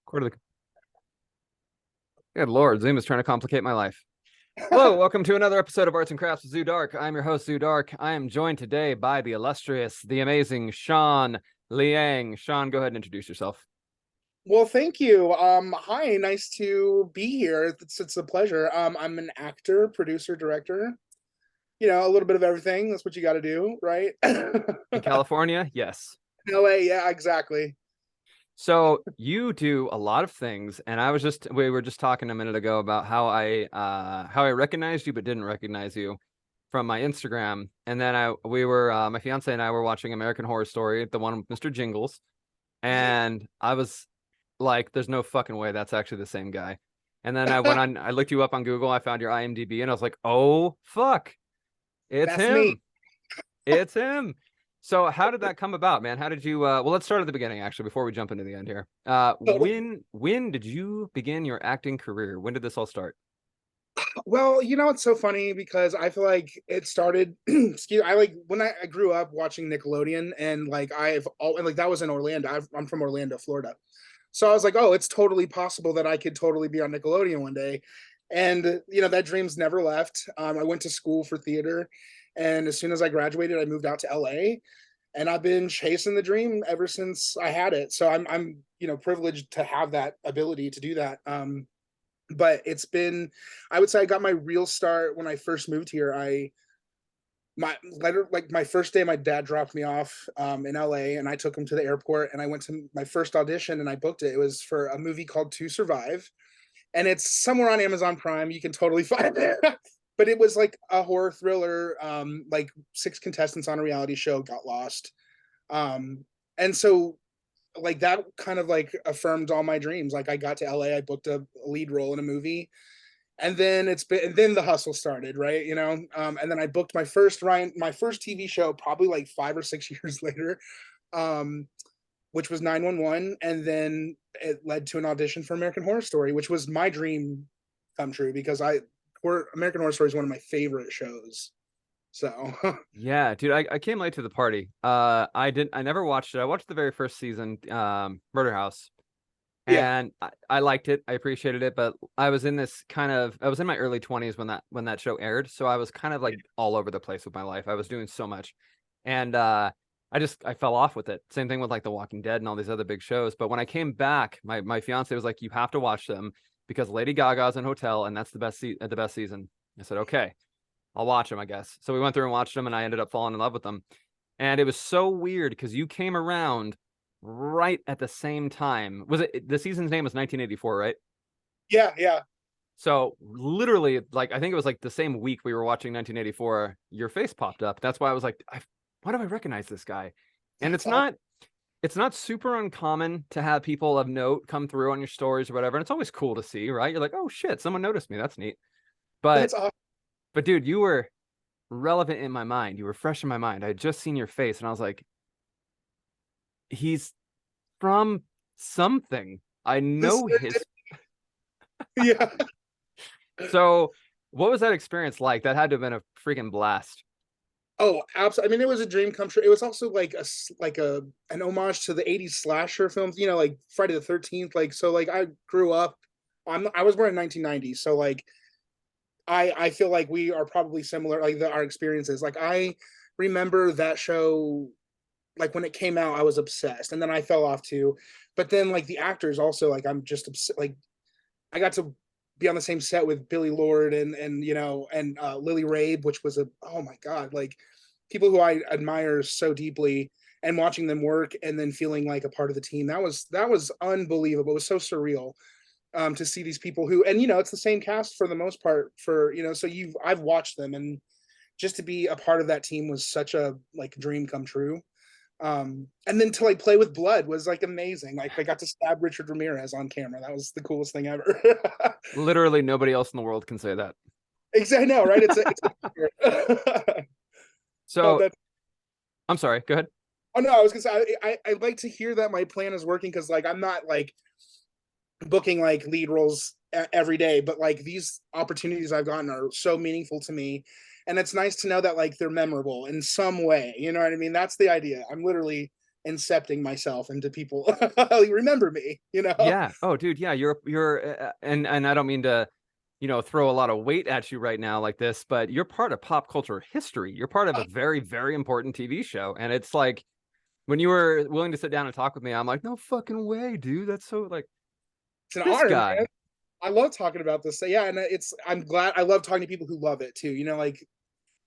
Quarter the Good Lord, Zoom is trying to complicate my life. Hello, welcome to another episode of Arts and Crafts with Zoo Dark. I'm your host, Zoo Dark. I am joined today by the illustrious, the amazing Sean Liang. Sean, go ahead and introduce yourself. Well, thank you. Hi, nice to be here. It's a pleasure. I'm an actor, producer, director. A little bit of everything. That's what you got to do, right? In California, yes. LA, yeah, exactly. So you do a lot of things, and we were just talking a minute ago about how I recognized you but didn't recognize you from my Instagram. And then my fiance and I were watching American Horror Story, the one with Mr. Jingles, Yeah. and I was like, there's no fucking way that's actually the same guy. And then I looked you up on Google, I found your IMDb, and I was like, oh fuck, it's That's me. him. It's him. So how did that come about, man? How did you well, let's start at the beginning actually before we jump into the end here. When did you begin your acting career? When did this all start? Well, it's so funny because I feel like it started. I like when I grew up watching Nickelodeon, and like and like that was in Orlando. I'm from Orlando, Florida. So I was like, oh, it's totally possible that I could totally be on Nickelodeon one day. And, that dream's never left. I went to school for theater. And as soon as I graduated, I moved out to LA. And I've been chasing the dream ever since I had it. So I'm privileged to have that ability to do that. But I would say I got my real start when I first moved here. My first day, my dad dropped me off in LA, and I took him to the airport, and I went to my first audition, and I booked it. It was for a movie called To Survive, and it's somewhere on Amazon Prime. You can totally find it. But it was like a horror thriller. Like six contestants on a reality show got lost, and so like that kind of like affirmed all my dreams. Like I got to LA, I booked a lead role in a movie, and then the hustle started, right? And then I booked my first TV show probably like 5 or 6 years later, um which was 911, and then it led to an audition for American Horror Story, which was my dream come true because American Horror Story is one of my favorite shows. So Yeah, dude, I came late to the party. I never watched it. I watched the very first season, Murder House, yeah. and I liked it. I appreciated it, but I was in my early 20s when that show aired, so I was kind of like all over the place with my life. I was doing so much. And I fell off with it. Same thing with like The Walking Dead and all these other big shows. But when I came back, my fiance was like, "You have to watch them because Lady Gaga's in Hotel and that's the best season." I said, "Okay, I'll watch them, I guess." So we went through and watched them, and I ended up falling in love with them. And it was so weird because you came around right at the same time. Was it the season's name was 1984, right? Yeah, yeah. So literally, like I think it was like the same week we were watching 1984, your face popped up. That's why I was like, why do I recognize this guy? And That's awesome. it's not super uncommon to have people of note come through on your stories or whatever. And it's always cool to see, right? You're like, oh shit, someone noticed me. That's neat. But That's awesome. but dude, you were relevant in my mind. You were fresh in my mind. I had just seen your face, and I was like, he's from something. I This know his. yeah. So, what was that experience like? That had to have been a freaking blast. Oh, absolutely. I mean, it was a dream come true. It was also like an homage to the 80s slasher films, like Friday the 13th. Like, so like I grew up, I was born in 1990. So like I feel like we are probably similar, like our experiences. Like I remember that show, like when it came out, I was obsessed, and then I fell off too. But then like the actors also, like I'm just like I got to be on the same set with Billy Lord and Lily Rabe, which was oh my god, like people who I admire so deeply, and watching them work and then feeling like a part of the team. That was unbelievable. It was so surreal to see these people who, and it's the same cast for the most part, for so I've watched them, and just to be a part of that team was such a like dream come true. And then to like play with blood was like amazing. Like I got to stab Richard Ramirez on camera. That was the coolest thing ever. Literally, nobody else in the world can say that. Exactly. No, right? It's no, So, that. I'm sorry. Go ahead. Oh no, I was gonna say I like to hear that my plan is working, because like I'm not like booking like lead roles every day, but like these opportunities I've gotten are so meaningful to me, and it's nice to know that like they're memorable in some way. You know what I mean? That's the idea. I'm literally incepting myself into people like, remember me, you know. Yeah. Oh, dude. Yeah. And I don't mean to, throw a lot of weight at you right now like this, but you're part of pop culture history. You're part of a very, very important TV show. And it's like when you were willing to sit down and talk with me, I'm like, no fucking way, dude. That's so like It's an this honor, man. guy. I love talking about this. Yeah, and I'm glad. I love talking to people who love it too. Like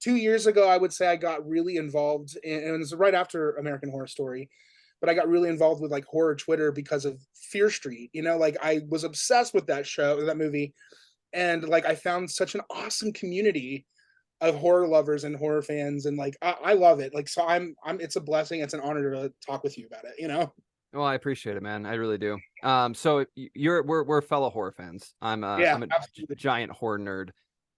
2 years ago, I would say I got really involved and it was right after American Horror Story, but I got really involved with like horror Twitter because of Fear Street. Like I was obsessed with that movie, and like I found such an awesome community of horror lovers and horror fans, and like I love it. Like so, I'm. It's a blessing. It's an honor to talk with you about it. Well, I appreciate it, man. I really do. So we're fellow horror fans. Yeah, I'm a absolutely. giant horror nerd.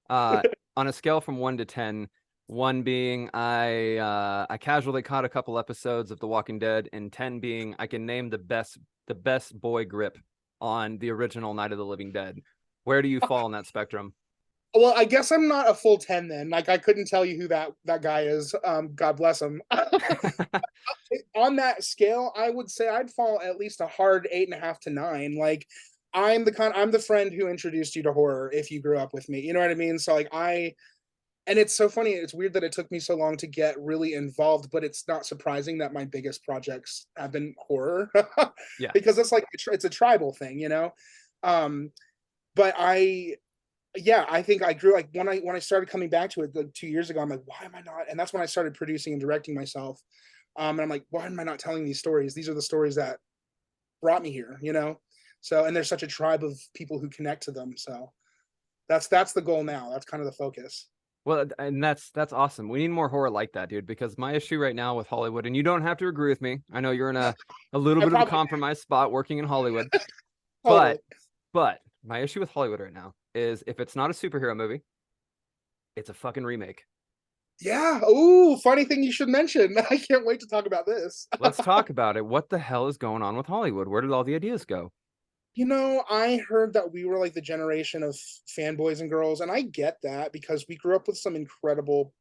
Uh, on a scale from 1 to 10, one being I casually caught a couple episodes of The Walking Dead, and 10 being I can name the best boy grip on the original Night of the Living Dead. Where do you fall on that spectrum? Well, I guess I'm not a full 10 then. Like I couldn't tell you who that guy is. God bless him. On that scale, I would say I'd fall at least a hard 8.5 to 9. Like I'm the friend who introduced you to horror if you grew up with me. You know what I mean? So like and it's so funny. It's weird that it took me so long to get really involved, but it's not surprising that my biggest projects have been horror Yeah, because it's like it's a tribal thing. Um, but yeah, I think I grew like when I started coming back to it like 2 years ago. I'm like, why am I not? And that's when I started producing and directing myself. And I'm like, why am I not telling these stories? These are the stories that brought me here. So, and there's such a tribe of people who connect to them. So that's the goal now. That's kind of the focus. well, and that's awesome. We need more horror like that, dude. Because my issue right now with Hollywood, and you don't have to agree with me. I know you're in a little I bit of a probably compromised spot working in Hollywood, totally. but but my issue with Hollywood right now is if it's not a superhero movie, it's a fucking remake. Yeah. Ooh, funny thing you should mention. I can't wait to talk about this. Let's talk about it. What the hell is going on with Hollywood? Where did all the ideas go? I heard that we were like the generation of fanboys and girls, and I get that because we grew up with some incredible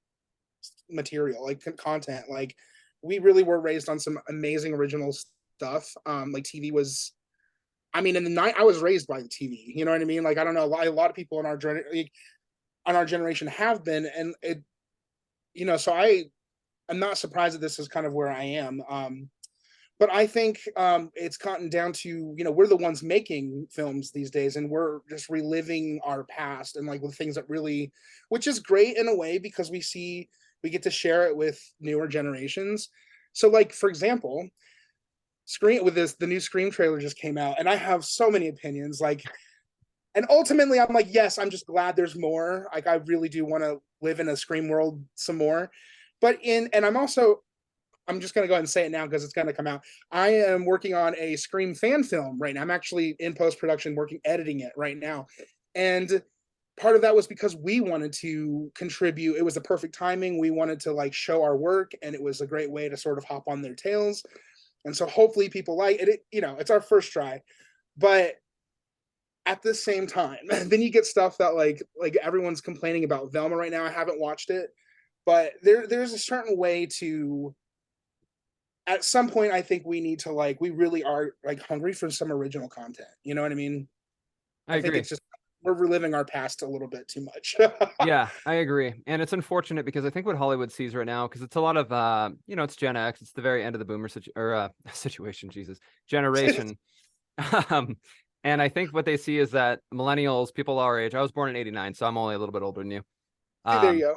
material, like content. Like we really were raised on some amazing original stuff. Like TV was. I mean, in the night, I was raised by the TV. You know what I mean? Like I don't know, a lot of people in our generation have been, and so I'm not surprised that this is kind of where I am. But I think it's gotten down to we're the ones making films these days, and we're just reliving our past and like the things that really, which is great in a way because we get to share it with newer generations. So, like for example, Scream with the new Scream trailer just came out, and I have so many opinions. Like, and ultimately, I'm like, yes, I'm just glad there's more. Like, I really do want to live in a Scream world some more. And I'm just going to go ahead and say it now because it's going to come out. I am working on a Scream fan film right now. I'm actually in post production, editing it right now. And part of that was because we wanted to contribute. It was the perfect timing. We wanted to like show our work, and it was a great way to sort of hop on their tails. And so hopefully people like it. It's our first try. But at the same time, then you get stuff that like everyone's complaining about Velma right now. I haven't watched it, but there's a certain way to at some point I think we need to we really are like hungry for some original content. You know what I mean? I I think agree. it's just we're reliving our past a little bit too much. Yeah, I agree. And it's unfortunate because I think what Hollywood sees right now, because it's a lot of it's Gen X, it's the very end of the boomer situation, Jesus, generation. Um, and I think what they see is that millennials, people our age, I was born in 89, so I'm only a little bit older than you. There you go.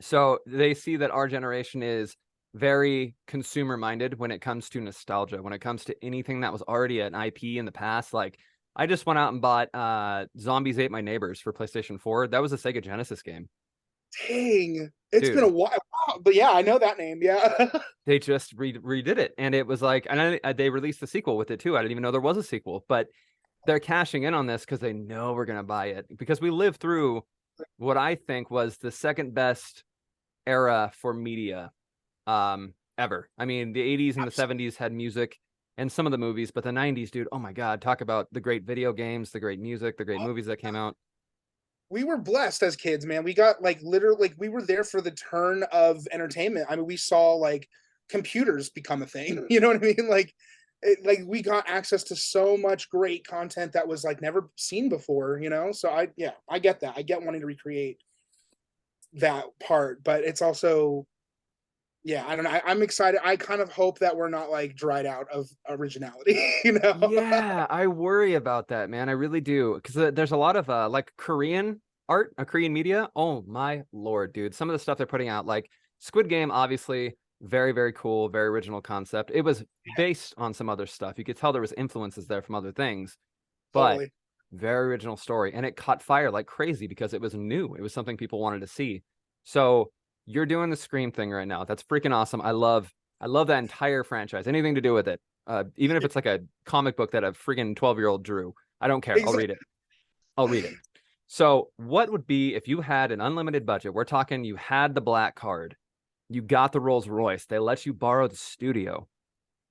So they see that our generation is very consumer minded when it comes to nostalgia, when it comes to anything that was already an IP in the past. Like I just went out and bought Zombies Ate My Neighbors for PlayStation 4. That was a Sega Genesis game. Dang, it's been Dude, a while. Wow. But yeah, I know that name. Yeah. they just redid it. And it was like, and they released the sequel with it too. I didn't even know there was a sequel, but they're cashing in on this because they know we're going to buy it. Because we lived through what I think was the second best era for media ever. I mean, the 80s and the 70s had music and some of the movies, but the 90s, dude, oh my God, talk about the great video games, the great music, the great movies that came out. We were blessed as kids, man. We got like literally like we were there for the turn of entertainment. I mean, we saw like computers become a thing. You know what I mean? Like, like we got access to so much great content that was like never seen before. You know, so yeah, I get that. I get wanting to recreate that part, but it's also, yeah, I don't know. I'm excited. I kind of hope that we're not like dried out of originality. You know? Yeah, I worry about that, man. I really do. Because there's a lot of like Korean art, Korean media. Oh my Lord, dude. Some of the stuff they're putting out, like Squid Game, obviously, very, very cool, very original concept. It was based on some other stuff. You could tell there was influences there from other things, but Totally. very original story. And it caught fire like crazy because it was new. It was something people wanted to see. So you're doing the Scream thing right now. That's freaking awesome. I love that entire franchise. Anything to do with it. Even if it's like a comic book that a friggin' 12-year-old drew. I don't care. I'll read Exactly. it. I'll read it. So, what would be if you had an unlimited budget? We're talking you had the black card, you got the Rolls Royce, they let you borrow the studio.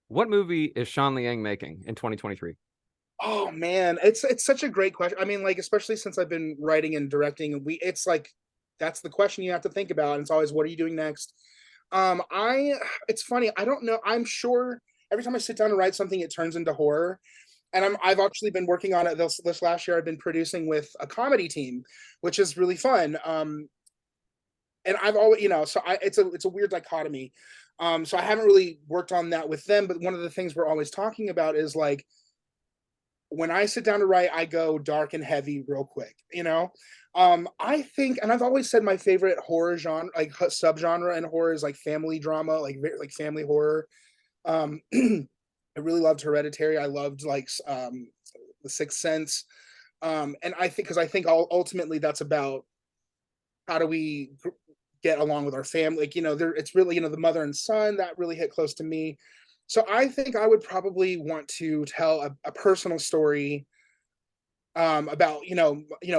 What movie is Sean Liang making in 2023? Oh man, it's such a great question. I mean, like especially since I've been writing and directing, it's like that's the question you have to think about. And it's always, what are you doing next? I it's funny. I don't know. I'm sure every time I sit down to write something, it turns into horror. And I've actually been working on it this last year. I've been producing with a comedy team, which is really fun. And I've always, so it's a weird dichotomy. So I haven't really worked on that with them, but one of the things we're always talking about is like when I sit down to write, I go dark and heavy real quick, you know? I think, and I've always said my favorite horror genre, like subgenre in horror is like family drama, like family horror. I really loved Hereditary. I loved like The Sixth Sense. And I think, because I think ultimately that's about how do we get along with our family. Like, there it's really, the mother and son that really hit close to me. So I think I would probably want to tell a personal story about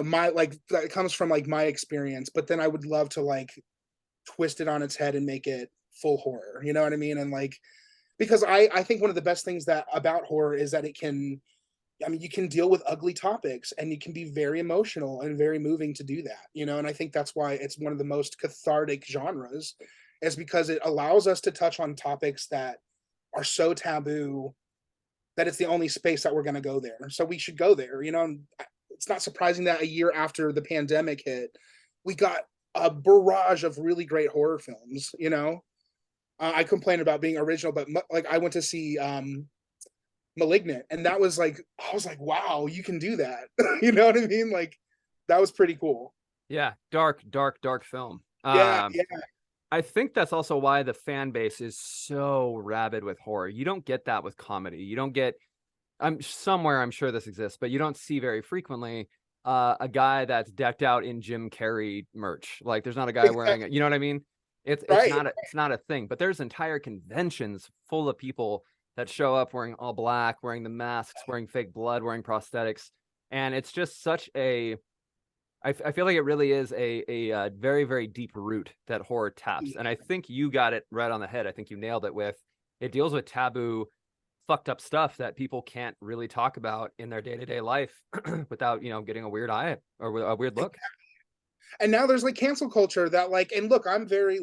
my like that comes from like my experience, but then I would love to like twist it on its head and make it full horror. You know what I mean? And like because I think one of the best things that about horror is that it can, I mean, you can deal with ugly topics and you can be very emotional and very moving to do that, and I think that's why it's one of the most cathartic genres, is because it allows us to touch on topics that are so taboo that it's the only space that we're going to go there. So we should go there, and it's not surprising that a year after the pandemic hit, we got a barrage of really great horror films. I complain about being original, but like I went to see Malignant, and that was like I was like, wow, you can do that. You know what I mean? Like that was pretty cool. Yeah, dark, dark, dark film. Yeah, yeah, I think that's also why the fan base is so rabid with horror. You don't get that with comedy. You don't get, I'm sure this exists, but you don't see very frequently a guy that's decked out in Jim Carrey merch. Like there's not a guy wearing it. exactly. You know what I mean? It's Right. not it's not a thing. But there's entire conventions full of people that show up wearing all black, wearing the masks, wearing fake blood, wearing prosthetics, and it's just such a I feel like it really is a very, very deep root that horror taps. And I think you got it right on the head. I think you nailed it with it deals with taboo, fucked up stuff that people can't really talk about in their day-to-day life without, getting a weird eye or a weird look. And now there's like cancel culture that like, and I'm very,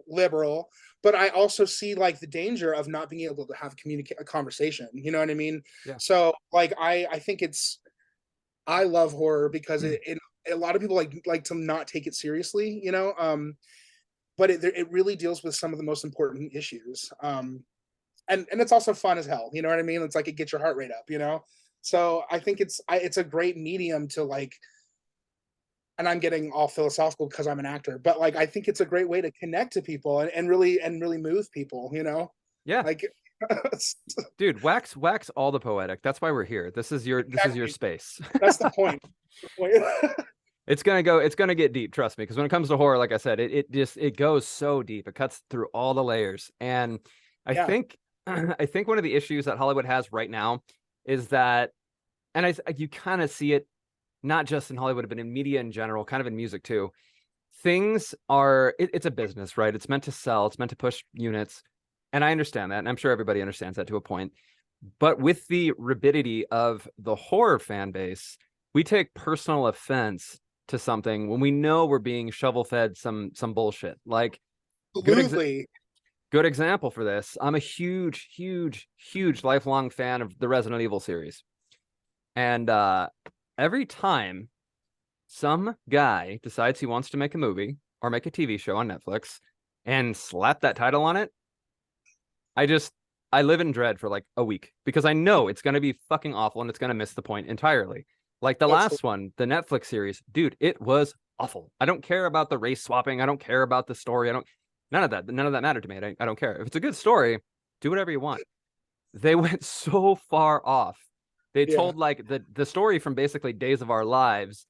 liberal, but I also see like the danger of not being able to have a conversation. You know what I mean? Yeah. So like I think I love horror because it a lot of people like to not take it seriously. But it really deals with some of the most important issues. And it's also fun as hell. You know what I mean? It's like it gets your heart rate up. So I think it's a great medium to like, and I'm getting all philosophical because I'm an actor, but like I think it's a great way to connect to people and really move people. Yeah. Like Dude, wax all the poetic. That's why we're here. This is your exactly. space. That's the point. It's gonna get deep, trust me, because when it comes to horror, like I said, it goes so deep. It cuts through all the layers. And I Yeah. think I think one of the issues that Hollywood has right now is that, and you kind of see it not just in Hollywood, but in media in general, kind of in music too. It's a business, right? It's meant to sell, it's meant to push units. And I understand that, and I'm sure everybody understands that to a point. But with the rabidity of the horror fan base, we take personal offense to something when we know we're being shovel fed some bullshit. Like good ex- Absolutely. Good example for this. I'm a huge, huge, huge lifelong fan of the Resident Evil series. And every time some guy decides he wants to make a movie or make a TV show on Netflix and slap that title on it, I live in dread for like a week because I know it's going to be fucking awful and it's going to miss the point entirely. Like the That's last one, the Netflix series, dude, it was awful. I don't care about the race swapping. I don't care about the story. None of that mattered to me. I don't care. If it's a good story, do whatever you want. They went so far off. They yeah. told like the story from basically Days of Our Lives,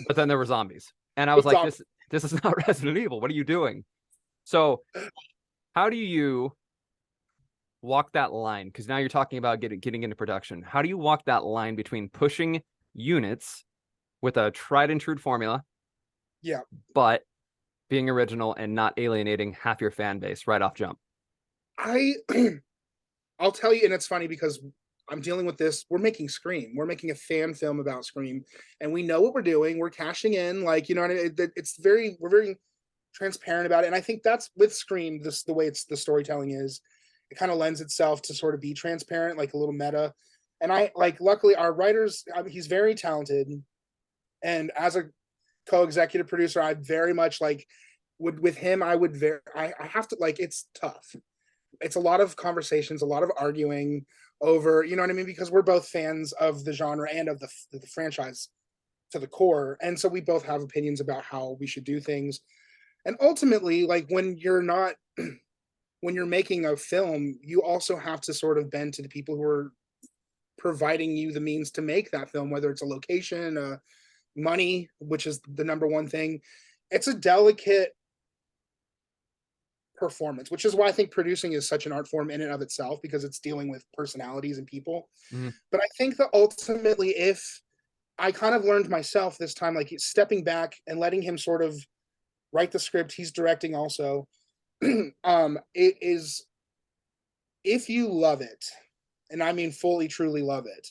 but then there were zombies. And I was It's like, awesome. this is not Resident Evil. What are you doing? So how do you walk that line? Because now you're talking about getting into production. How do you walk that line between pushing units with a tried and true formula, Yeah. but being original and not alienating half your fan base right off jump? I I'll tell you, and it's funny because I'm dealing with this. We're making Scream. We're making a fan film about Scream, and we know what we're doing. We're cashing in, like, you know what I mean? We're very transparent about it, and I think that's with Scream. This the way it's the storytelling is. It kind of lends itself to sort of be transparent, like a little meta. And I like, luckily, our writers. I mean, he's very talented, and as a co-executive producer, I very much like would with him. I would very. I have to like. It's tough. It's a lot of conversations, a lot of arguing over, you know what I mean? Because we're both fans of the genre and of the franchise to the core. And so we both have opinions about how we should do things. And ultimately, like when you're not, when you're making a film, you also have to sort of bend to the people who are providing you the means to make that film, whether it's a location, money, which is the number one thing. It's a delicate performance, which is why I think producing is such an art form in and of itself because it's dealing with personalities and people. Mm-hmm. But I think that ultimately, if I kind of learned myself this time, like stepping back and letting him sort of write the script, he's directing also. It is, if you love it, and I mean fully, truly love it,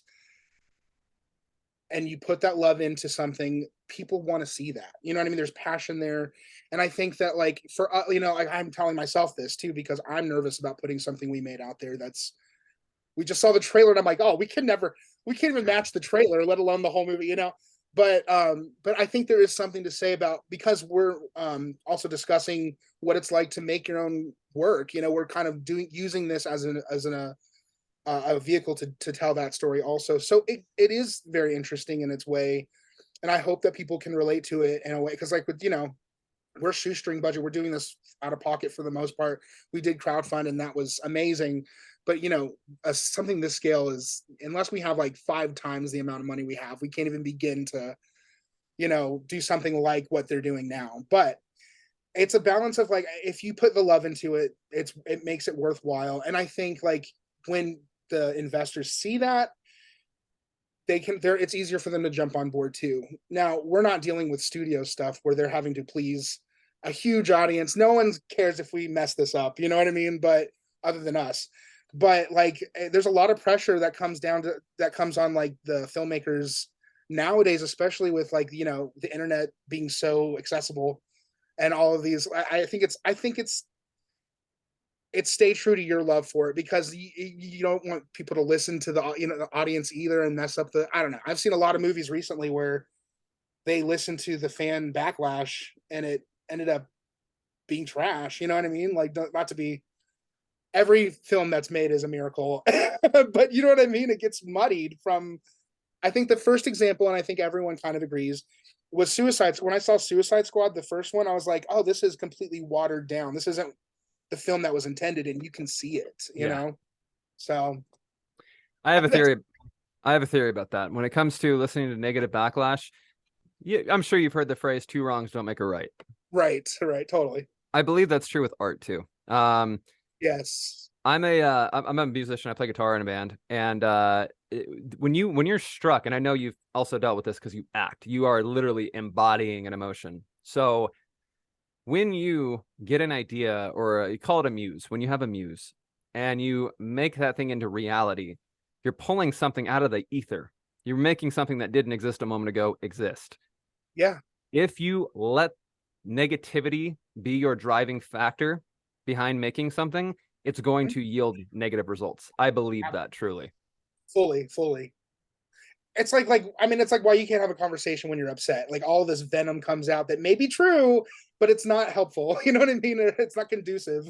and you put that love into something, people want to see that. You know what I mean? There's passion there. And I think that like for you know, like I'm telling myself this too because I'm nervous about putting something we made out there that's we just saw the trailer and I'm like, "Oh, we can't even match the trailer, let alone the whole movie, you know." But I think there is something to say about because we're also discussing what it's like to make your own work. You know, we're kind of using this as a vehicle to tell that story also. So it is very interesting in its way, and I hope that people can relate to it in a way because like with you know we're shoestring budget, we're doing this out of pocket for the most part. We did crowdfund and that was amazing, but you know something this scale is unless we have like 5 times the amount of money we have, we can't even begin to you know do something like what they're doing now. But it's a balance of like if you put the love into it, it makes it worthwhile. And I think like when the investors see that it's easier for them to jump on board too. Now we're not dealing with studio stuff where they're having to please a huge audience. No one cares if we mess this up, you know what I mean? But other than us, but like there's a lot of pressure that comes on like the filmmakers nowadays, especially with like you know the internet being so accessible and all of these. I think it's stay true to your love for it because you don't want people to listen to the you know the audience either and mess up the I don't know. I've seen a lot of movies recently where they listened to the fan backlash and it ended up being trash. You know what I mean? Like not to be every film that's made is a miracle, but you know what I mean? It gets muddied from I think the first example, and I think everyone kind of agrees, was Suicide. When I saw Suicide Squad, the first one, I was like, oh, this is completely watered down. This isn't the film that was intended, and you can see it, you Yeah. know? So I have a theory. I have a theory about that. When it comes to listening to negative backlash, I'm sure you've heard the phrase "two wrongs don't make a right." right, totally. I believe that's true with art too. Yes. I'm a musician. I play guitar in a band, and when you're struck, and I know you've also dealt with this because you act, you are literally embodying an emotion. So when you get an idea or you call it a muse, when you have a muse and you make that thing into reality, you're pulling something out of the ether. You're making something that didn't exist a moment ago exist. Yeah. If you let negativity be your driving factor, behind making something, it's going to yield negative results. I believe that truly. Fully. It's like I mean, it's like why you can't have a conversation when you're upset. Like all this venom comes out that may be true, but it's not helpful. You know what I mean? It's not conducive.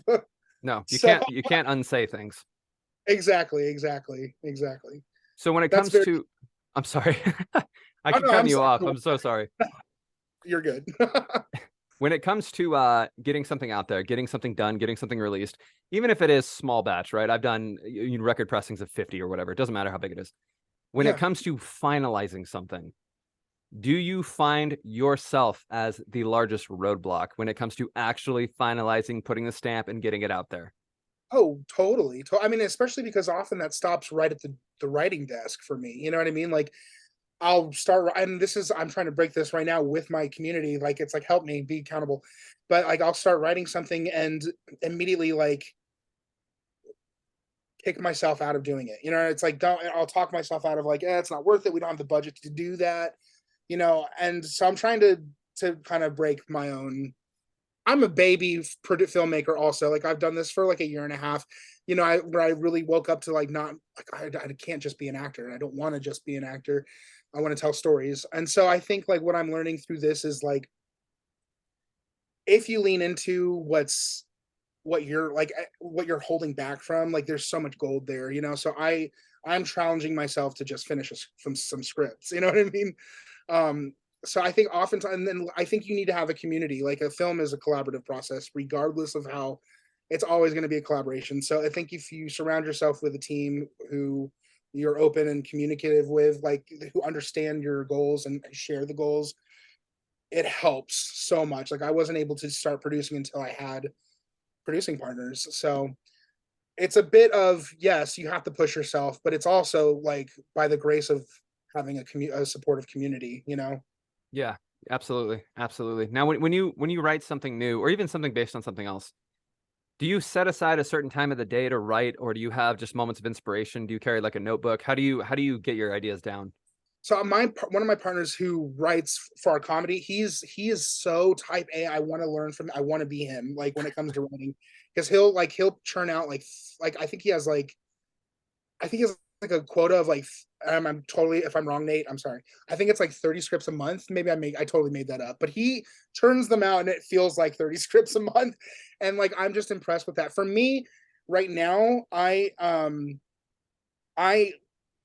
No, So you can't unsay things. exactly. So when it That's comes very. to, I'm sorry, I Oh keep no, I'm cutting you sorry. off. I'm so sorry. You're good. When it comes to getting something out there, getting something done, getting something released, even if it is small batch, right? I've done record pressings of 50 or whatever. It doesn't matter how big it is. When it Yeah. comes to finalizing something, do you find yourself as the largest roadblock when it comes to actually finalizing, putting the stamp, and getting it out there? Oh, totally. I mean, especially because often that stops right at the writing desk for me. You know what I mean? Like I'll start, and this is I'm trying to break this right now with my community. Like it's like help me be accountable, but like I'll start writing something and immediately like kick myself out of doing it. You know, it's like don't I'll talk myself out of like, it's not worth it. We don't have the budget to do that. You know, and so I'm trying to kind of break my own. I'm a baby filmmaker also. Like I've done this for like a year and a half. You know, where I really woke up to like not like I can't just be an actor, and I don't want to just be an actor. I want to tell stories, and so I think like what I'm learning through this is like if you lean into what you're holding back from, like there's so much gold there, you know. So I'm challenging myself to just finish from some scripts, you know what I mean? um so I think oftentimes, and then I think you need to have a community. Like a film is a collaborative process regardless of how, it's always going to be a collaboration. So I think if you surround yourself with a team who you're open and communicative with, like who understand your goals and share the goals, it helps so much. Like I wasn't able to start producing until I had producing partners. So it's a bit of, yes, you have to push yourself, but it's also like by the grace of having a supportive community, you know. Yeah, absolutely, absolutely. Now, when you write something new, or even something based on something else, do you set aside a certain time of the day to write, or do you have just moments of inspiration? Do you carry like a notebook? How do you get your ideas down? So my one of my partners who writes for our comedy, he is so type A. I want to learn from. I want to be him. Like when it comes to writing, because he'll churn out like I think he has like I think it's like a quota of like I'm totally, if I'm wrong, Nate, I'm sorry. I think it's like 30 scripts a month. Maybe I totally made that up, but he turns them out and it feels like 30 scripts a month. And like I'm just impressed with that. For me, right now, I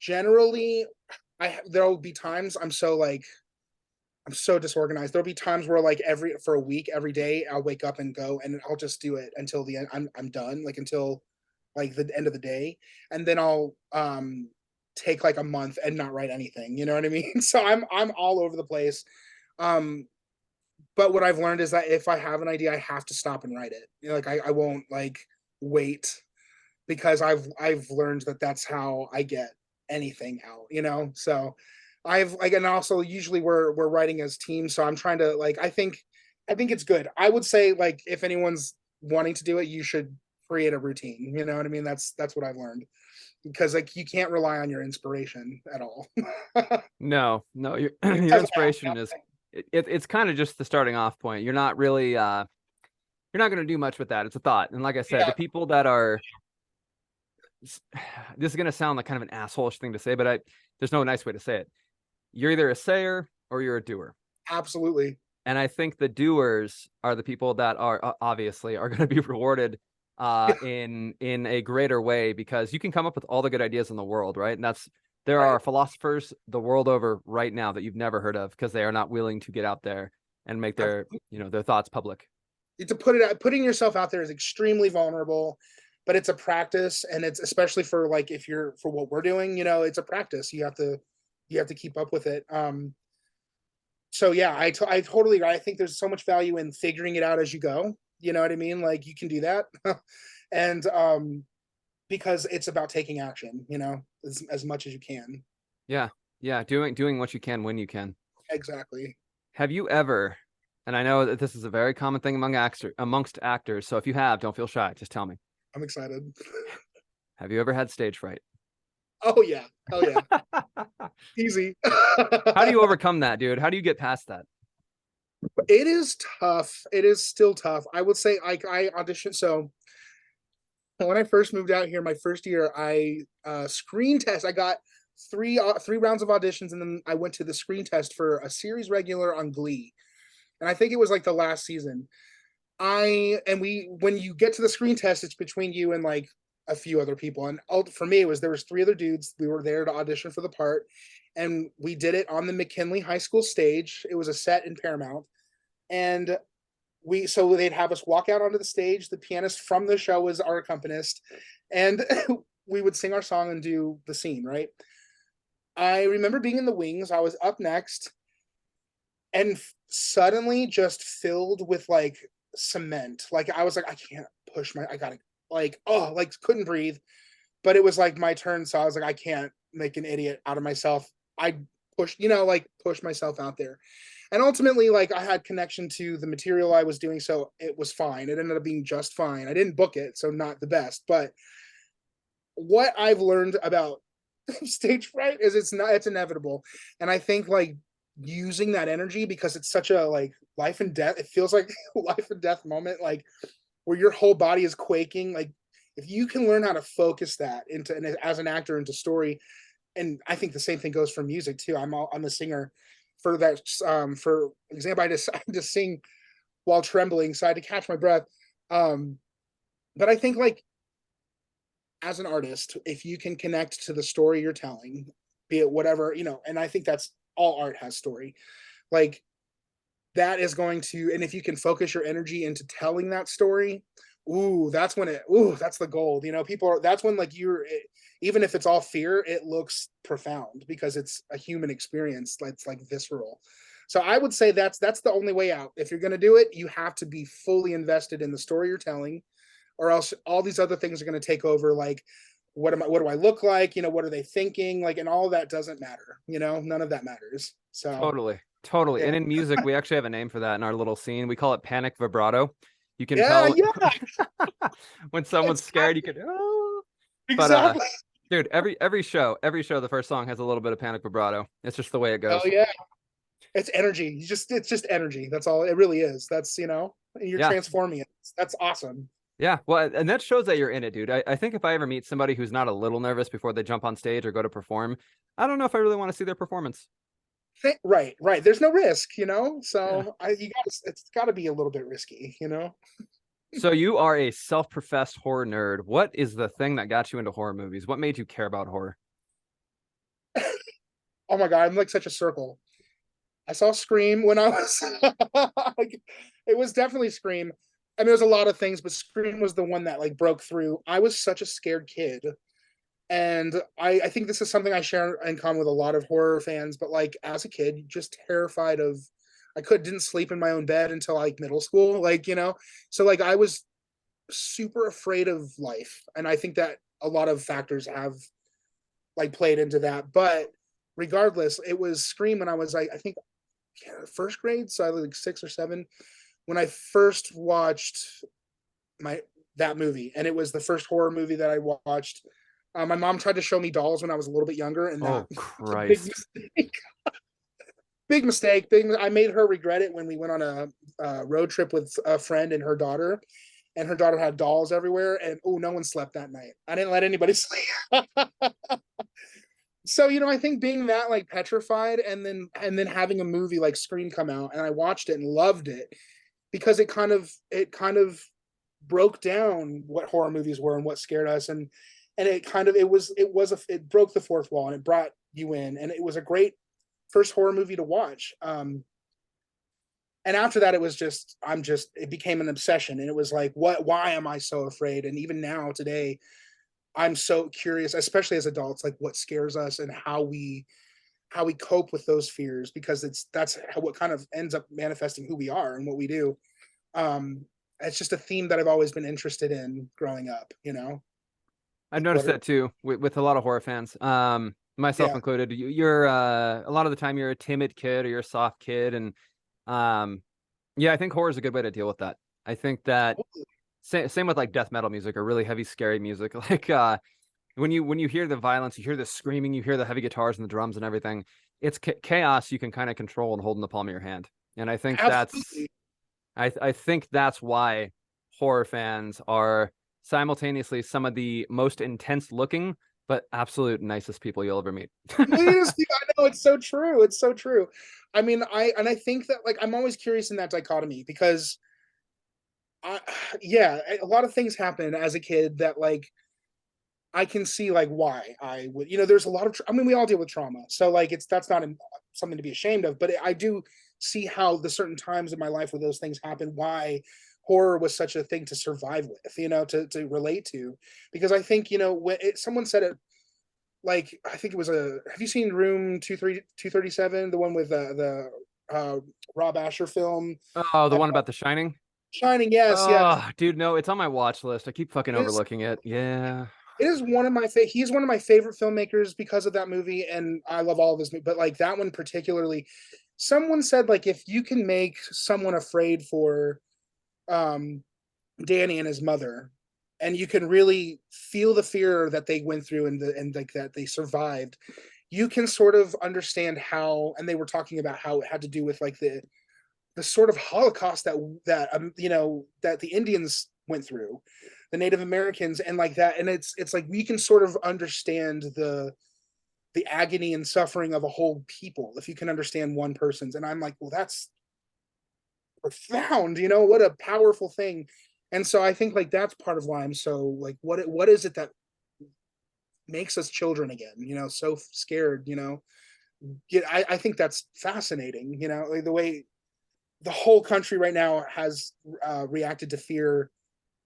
generally there'll be times I'm so disorganized. There'll be times where like for a week, every day, I'll wake up and go and I'll just do it until the end. I'm done, like until like the end of the day. And then I'll take like a month and not write anything. You know what I mean? So I'm all over the place. Um but what I've learned is that if I have an idea, I have to stop and write it. You know, like I won't like wait, because I've learned that that's how I get anything out, you know. So I've like, and also usually we're writing as teams, so I'm trying to like I think it's good. I would say like if anyone's wanting to do it, you should create a routine. You know what I mean? That's what I've learned, because like you can't rely on your inspiration at all. No, no, your It your doesn't happen. inspiration is it's kind of just the starting off point. You're not really you're not going to do much with that. It's a thought. And like I said, the Yeah, people that are this is going to sound like kind of an assholeish thing to say, but there's no nice way to say it. You're either a sayer or you're a doer. absolutely. And I think the doers are the people that are obviously are going to be rewarded in a greater way, because you can come up with all the good ideas in the world, right? And there Right. are philosophers the world over right now that you've never heard of because they are not willing to get out there and make their their thoughts public. To putting yourself out there is extremely vulnerable, but it's a practice, and it's especially for like if you're for what we're doing, you know, it's a practice. You have to keep up with it. So yeah, I totally agree. I think there's so much value in figuring it out as you go. You know what I mean? Like you can do that. And because it's about taking action, you know, as much as you can. Yeah, yeah, doing what you can when you can. Exactly. Have you ever, and I know that this is a very common thing amongst actors, so if you have, don't feel shy. Just tell me. I'm excited. Have you ever had stage fright? Oh yeah. Oh yeah. Easy. How do you overcome that, dude? How do you get past that? It is tough. It is still tough. I would say I auditioned. So when I first moved out here, my first year, I screen test. I got three rounds of auditions, and then I went to the screen test for a series regular on Glee, and I think it was like the last season. I and we when you get to the screen test, it's between you and like a few other people, and for me, it was there was three other dudes. We were there to audition for the part, and we did it on the McKinley High School stage. It was a set in Paramount, and so they'd have us walk out onto the stage. The pianist from the show was our accompanist, and we would sing our song and do the scene. Right. I remember being in the wings. I was up next, and suddenly just filled with like cement. Like I was like, I can't push my. I gotta like like couldn't breathe. But it was like my turn, so I was like, I can't make an idiot out of myself. I pushed, like push myself out there. And ultimately, like I had connection to the material I was doing, so it was fine. It ended up being just fine. I didn't book it, so not the best. But what I've learned about stage fright is it's inevitable. And I think like using that energy, because it's such a like life and death, it feels like life and death moment, like where your whole body is quaking. Like if you can learn how to focus that into, and as an actor, into story, and I think the same thing goes for music too. I'm a singer. For that, for example, I decided to sing while trembling, so I had to catch my breath. But I think like as an artist, if you can connect to the story you're telling, be it whatever, and I think that's all art has story. Like that is going to, and if you can focus your energy into telling that story, that's when that's the gold. That's when like even if it's all fear, it looks profound because it's a human experience that's like visceral. So I would say that's the only way out. If you're going to do it, you have to be fully invested in the story you're telling, or else all these other things are going to take over. Like what do I look like, what are they thinking, like, and all of that doesn't matter, none of that matters. So Totally. yeah. And in music, we actually have a name for that in our little scene. We call it panic vibrato. You can Yeah, tell yeah. when someone's scared, you Exactly. can but Exactly. dude, every show, the first song has a little bit of panic vibrato. It's just the way it Oh goes. yeah. It's energy. It's just energy. That's all it really is. That's, you're Yeah. transforming it. That's awesome. Yeah. Well, and that shows that you're in it, dude. I think if I ever meet somebody who's not a little nervous before they jump on stage or go to perform, I don't know if I really want to see their performance. Right, right. There's no risk, Yeah. So it's got to be a little bit risky. So you are a self-professed horror nerd. What is the thing that got you into horror movies? What made you care about horror? Oh my god, I'm like such a circle. I saw Scream when I was like, it was definitely Scream. I mean, there was a lot of things, but Scream was the one that like broke through. I was such a scared kid. And I think this is something I share in common with a lot of horror fans, but like as a kid, just terrified of, didn't sleep in my own bed until like middle school, like, so like I was super afraid of life. And I think that a lot of factors have like played into that. But regardless, it was Scream when I was like, I think first grade. So I was like 6 or 7 when I first watched my that movie. And it was the first horror movie that I watched. My mom tried to show me dolls when I was a little bit younger, and that Oh was a big Christ. mistake. Big mistake. I made her regret it when we went on a road trip with a friend and her daughter, and her daughter had dolls everywhere. And no one slept that night. I didn't let anybody sleep. So I think being that like petrified, and then having a movie like Scream come out, and I watched it and loved it because it kind of broke down what horror movies were and what scared us, and it broke the fourth wall and it brought you in, and it was a great first horror movie to watch. And after that, it became an obsession, and it was like, why am I so afraid? And even now today, I'm so curious, especially as adults, like what scares us and how we cope with those fears, because that's what kind of ends up manifesting who we are and what we do. um it's just a theme that I've always been interested in growing up. I've Like noticed what are that too with a lot of horror fans, myself yeah. included. You're a lot of the time you're a timid kid or you're a soft kid, and um, yeah, I think horror is a good way to deal with that. I think that same with like death metal music or really heavy, scary music. Like when you hear the violence, you hear the screaming, you hear the heavy guitars and the drums and everything. It's chaos you can kind of control and hold in the palm of your hand. And I Absolutely. think that's why horror fans are simultaneously some of the most intense looking but absolute nicest people you'll ever meet. I know, it's so true. It's so true. I mean, I think that like I'm always curious in that dichotomy because I, yeah, a lot of things happen as a kid that like I can see like why I would, there's a lot of, I mean, we all deal with trauma. So like, that's not something to be ashamed of, but I do see how the certain times in my life where those things happen, why horror was such a thing to survive with, to relate to, because I think, when someone said it, like, I think it was have you seen Room 237, the one with uh, Rob Asher film? Oh, the Uh, one about The Shining? Shining, yes, yes. Oh, dude, no, it's on my watch list. I keep fucking It is overlooking it. Yeah. it is one of my he's one of my favorite filmmakers because of that movie, and I love all of his movies, but like that one particularly, someone said like if you can make someone afraid for um Danny and his mother, and you can really feel the fear that they went through and like that they survived, you can sort of understand how, and they were talking about how it had to do with like the sort of Holocaust that the Indians went through, the Native Americans, and like that. And it's like we can sort of understand the agony and suffering of a whole people if you can understand one person's. And I'm like, well, that's profound. What a powerful thing. And so I think like that's part of why I'm so like, what is it that makes us children again? So scared. Yeah, I think that's fascinating. Like the way the whole country right now has reacted to fear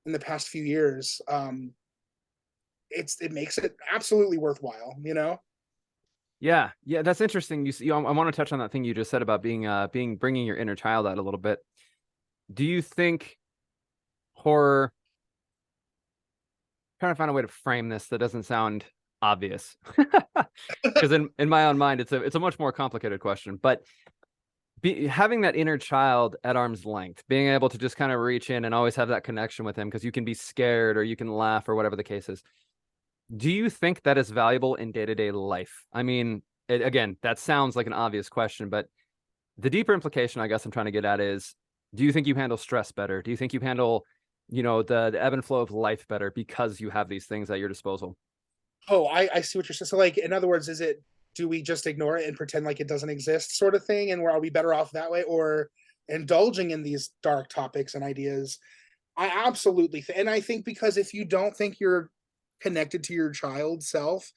in the past few years. It makes it absolutely worthwhile. Yeah, yeah, that's interesting. You see, I want to touch on that thing you just said about being bringing your inner child out a little bit. Do you think horror, trying to find a way to frame this that doesn't sound obvious? Because in my own mind, it's a much more complicated question. But having that inner child at arm's length, being able to just kind of reach in and always have that connection with him, because you can be scared or you can laugh or whatever the case is. Do you think that is valuable in day-to-day life? I mean, again, that sounds like an obvious question, but the deeper implication I guess I'm trying to get at is, do you think you handle stress better? Do you think you handle, the ebb and flow of life better because you have these things at your disposal? Oh, I see what you're saying. So, like, in other words, do we just ignore it and pretend like it doesn't exist, sort of thing? And are we better off that way, or indulging in these dark topics and ideas? I absolutely and I think because if you don't think you're connected to your child self,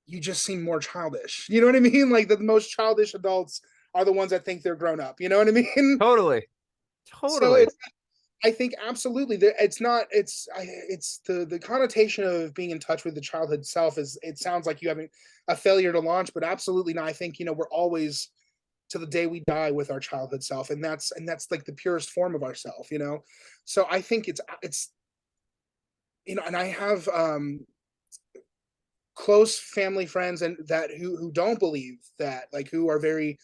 you just seem more childish. You know what I mean? Like the most childish adults are the ones that think they're grown up. You know what I mean? Totally. So Totally. I think absolutely it's not it's the connotation of being in touch with the childhood self is, it sounds like you having a failure to launch, but absolutely not. I think we're always to the day we die with our childhood self, and that's like the purest form of ourself. So I think it's and I have close family friends and that who don't believe that, like who are very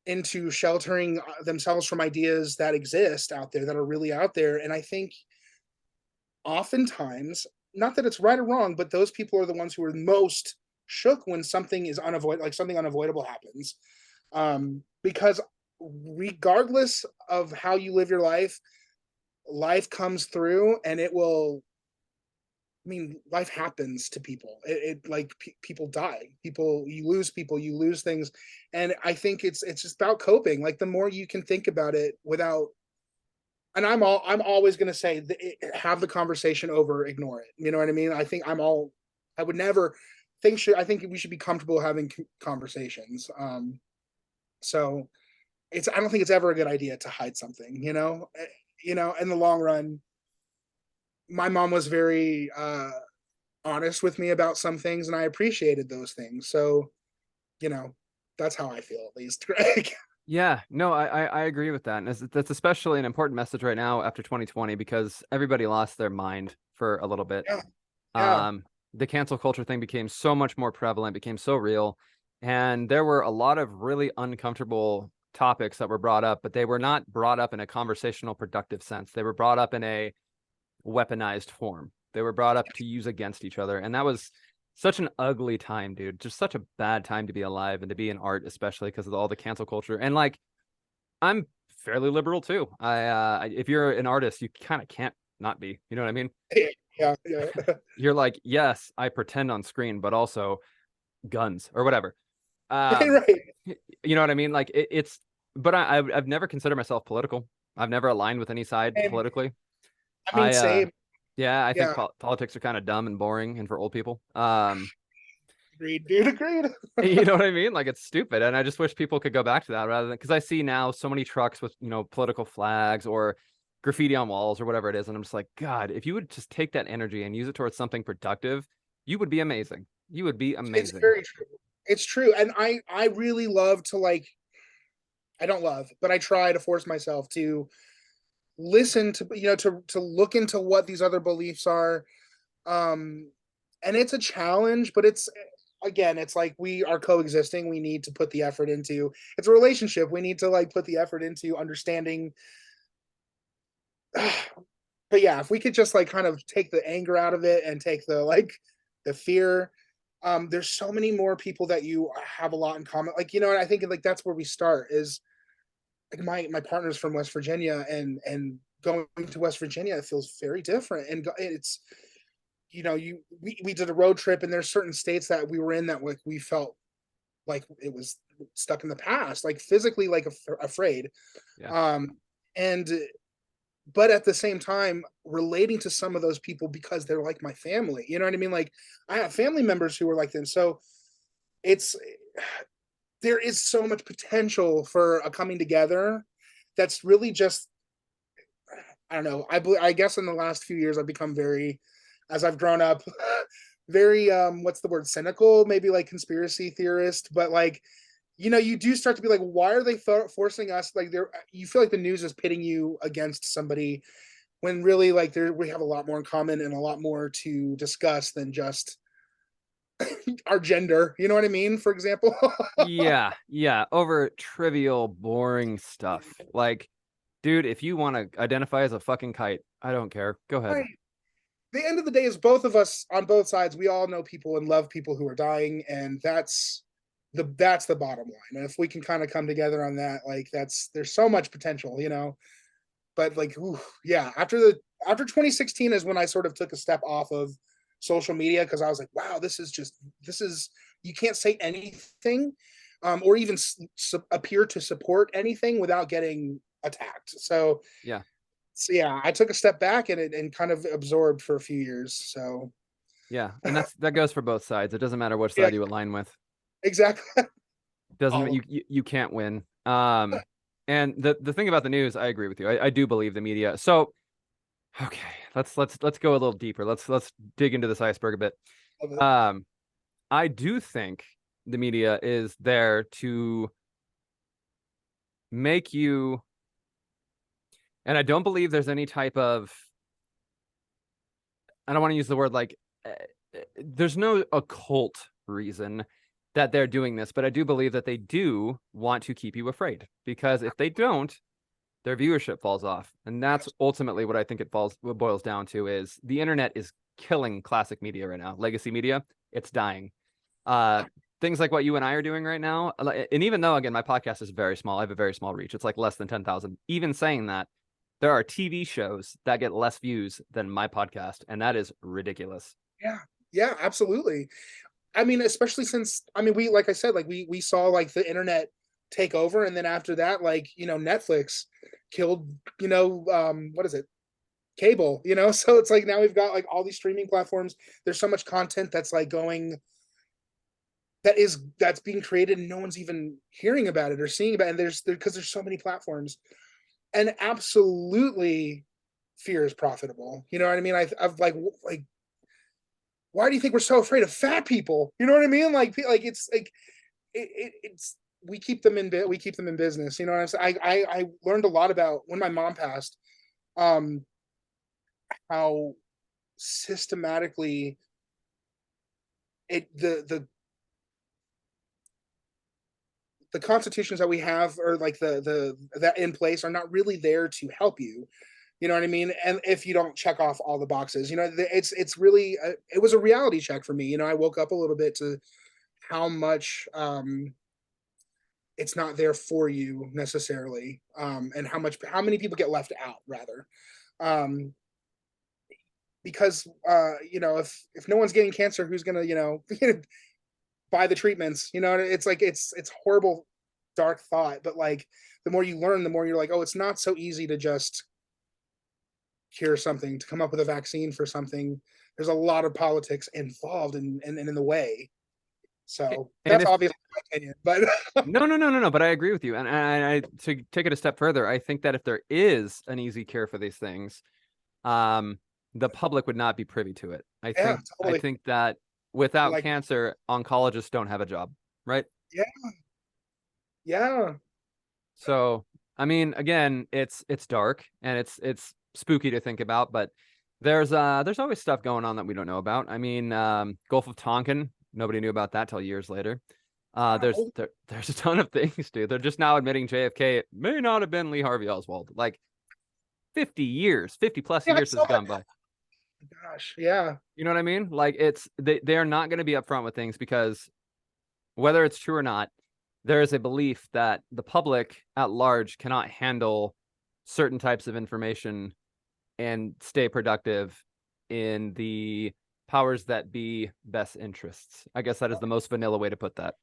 into sheltering themselves from ideas that exist out there that are really out there. And I think oftentimes, not that it's right or wrong, but those people are the ones who are most shook when something is unavoidable, like something unavoidable happens. Because regardless of how you live your life comes through, and it will. I mean, life happens to people. It like people die. You lose things, and I think it's just about coping. Like the more you can think about it without, and I'm always going to say have the conversation over ignore it. You know what I mean? I would never I think we should be comfortable having conversations. So I don't think it's ever a good idea to hide something. In the long run, my mom was very honest with me about some things, and I appreciated those things. So, you know, that's how I feel at least, Greg. Yeah, no, I agree with that. And that's especially an important message right now after 2020 because everybody lost their mind for a little bit. Yeah, yeah. Um, the cancel culture thing became so much more prevalent, became so real, and there were a lot of really uncomfortable topics that were brought up, but they were not brought up in a conversational, productive sense. They were brought up in a weaponized form. They were brought up to use against each other, and that was such an ugly time, dude. Just such a bad time to be alive and to be in art, especially because of all the cancel culture. And like, I'm fairly liberal too. If you're an artist, you kind of can't not be. You know what I mean? Yeah, yeah. You're like, yes, I pretend on screen, but also guns or whatever. Um, Right. you know what I mean? Like it's, but I've never considered myself political. I've never aligned with any side And politically. I mean, I same. yeah, I think Yeah, politics are kind of dumb and boring and for old people. agreed, dude. Agreed. You know what I mean? Like it's stupid, and I just wish people could go back to that rather than, because I see now so many trucks with political flags or graffiti on walls or whatever it is, and I'm just like, God, if you would just take that energy and use it towards something productive, you would be amazing. You would be It's amazing. very true. It's true, and I really love to like. I don't love, but I try to force myself to listen to to look into what these other beliefs are. Um, and it's a challenge, but it's again, it's like we are coexisting. We need to put the effort into. It's a relationship. We need to like put the effort into understanding. But yeah, if we could just like kind of take the anger out of it and take the like the fear, there's so many more people that you have a lot in common. Like, and I think like that's where we start is like my partner's from West Virginia, and going to West Virginia it feels very different. And it's we did a road trip, and there's certain states that we were in that like we felt like it was stuck in the past, like physically like afraid. Yeah. And but at the same time relating to some of those people because they're like my family, you know what I mean? Like I have family members who are like them, so it's there is so much potential for a coming together that's really just I don't know. I guess in the last few years I've become very, as I've grown up, very what's the word, cynical, maybe like conspiracy theorist, but like you do start to be like, why are they forcing us, like they're you feel like the news is pitting you against somebody when really like we have a lot more in common and a lot more to discuss than just our gender, you know what I mean, for example. Yeah, yeah, over trivial, boring stuff. Like, dude, if you want to identify as a fucking kite, I don't care. Go ahead. Right. The end of the day is both of us on both sides, we all know people and love people who are dying, and that's the bottom line. And if we can kind of come together on that, like there's so much potential, but like ooh, yeah, after 2016 is when I sort of took a step off of social media because I was like, wow, this is you can't say anything or even appear to support anything without getting attacked. Yeah. So yeah, I took a step back and kind of absorbed for a few years. So Yeah, and that goes for both sides. It doesn't matter which yeah, side you align with. exactly. Doesn't All of you can't win. And the thing about the news, I agree with you. I do believe the media. So okay, let's go a little deeper. Let's dig into this iceberg a bit. it. Um, I do think the media is there to make you, and I don't believe there's any type of, I don't want to use the word like, there's no occult reason that they're doing this, but I do believe that they do want to keep you afraid, because if they don't, their viewership falls off. And that's ultimately what I think what boils down to is the internet is killing classic media right now. Legacy media, it's dying. Uh, things like what you and I are doing right now. And even though, again, my podcast is very small, I have a very small reach. It's like less than 10,000. Even saying that, there are TV shows that get less views than my podcast, and that is ridiculous. Yeah, yeah, absolutely. I mean, especially since I mean, we like I said, like we saw like the internet take over, and then after that, like Netflix killed what is it, cable, so it's like now we've got like all these streaming platforms. There's so much content that's like going that's being created and no one's even hearing about it or seeing about it. And there's so many platforms, and absolutely fear is profitable, you know what I mean? I've like why do you think we're so afraid of fat people? You know what I mean? Like it's like it's we keep them in business. You know what I'm saying? I learned a lot about when my mom passed, um, how systematically it the constitutions that we have or like the that in place are not really there to help you. You know what I mean? And if you don't check off all the boxes, it's really it was a reality check for me. I woke up a little bit to how much it's not there for you necessarily, and how many people get left out rather. Um, because you know, if no one's getting cancer, who's gonna, you know, buy the treatments? You know, it's like it's horrible, dark thought. But like the more you learn, the more you're like, oh, it's not so easy to just cure something, to come up with a vaccine for something. There's a lot of politics involved in the way. So And that's if obviously my opinion, but no, but I agree with you. And I to take it a step further, I think that if there is an easy cure for these things, um, the public would not be privy to it. yeah, I totally. think that without Like, cancer, oncologists don't have a job, right? yeah, yeah. So, I mean, again, it's dark and it's spooky to think about, but there's always stuff going on that we don't know about. I mean, Gulf of Tonkin, nobody knew about that till years later. Wow. There's a ton of things, dude. They're just now admitting JFK may not have been Lee Harvey Oswald. Like 50 years, 50 plus Yeah, I years has saw it. gone by. Gosh, yeah. You know what I mean? Like they're not going to be upfront with things because whether it's true or not, there is a belief that the public at large cannot handle certain types of information and stay productive in the powers that be best interests. I guess that is the most vanilla way to put that.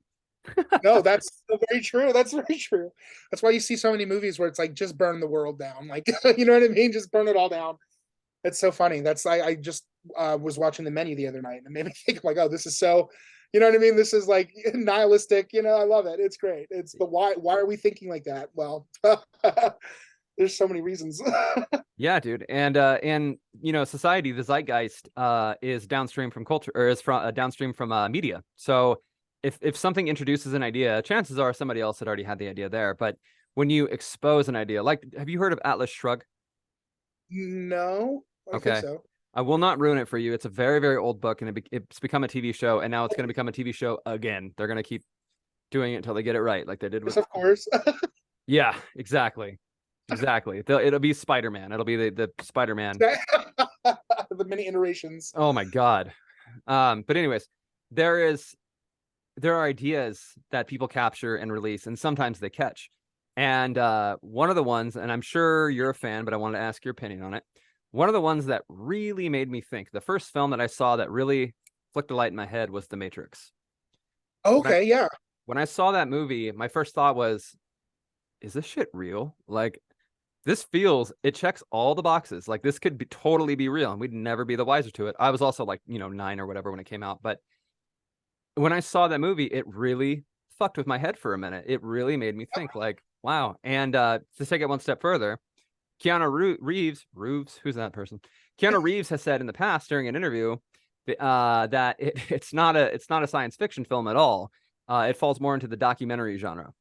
No, that's very true. That's very true. That's why you see so many movies where it's like just burn the world down. Like, you know what I mean? Just burn it all down. It's so funny. That's I just was watching the menu the other night and it made me think like, oh, this is so, you know what I mean? This is like nihilistic. You know, I love it. It's great. It's the why. Why are we thinking like that? Well, there's so many reasons. Yeah, dude. And you know, society, the zeitgeist is downstream from culture or is from downstream from media. So if something introduces an idea, chances are somebody else had already had the idea there. But when you expose an idea, like have you heard of Atlas Shrugged? No, I don't think Okay. so. I will not ruin it for you. It's a very, very old book, and it's become a TV show, and now it's going to become a TV show again. They're going to keep doing it until they get it right, like they did Yes, with. of course. Yeah, exactly, exactly. It'll be Spider-Man. It'll be the Spider-Man. The many iterations. Oh my God. But anyways, there is there are ideas that people capture and release, and sometimes they catch. And one of the ones, and I'm sure you're a fan, but I wanted to ask your opinion on it. One of the ones that really made me think, the first film that I saw that really flicked a light in my head was The Matrix. When I Okay, yeah. when I saw that movie, my first thought was, is this shit real? Like this feels it checks all the boxes. Like this could be totally be real, and we'd never be the wiser to it. I was also like, 9 or whatever when it came out, but when I saw that movie, it really fucked with my head for a minute. It really made me think, like, wow. And to take it one step further, Reeves, who's that person? Keanu Reeves has said in the past during an interview that it's not a science fiction film at all. It falls more into the documentary genre.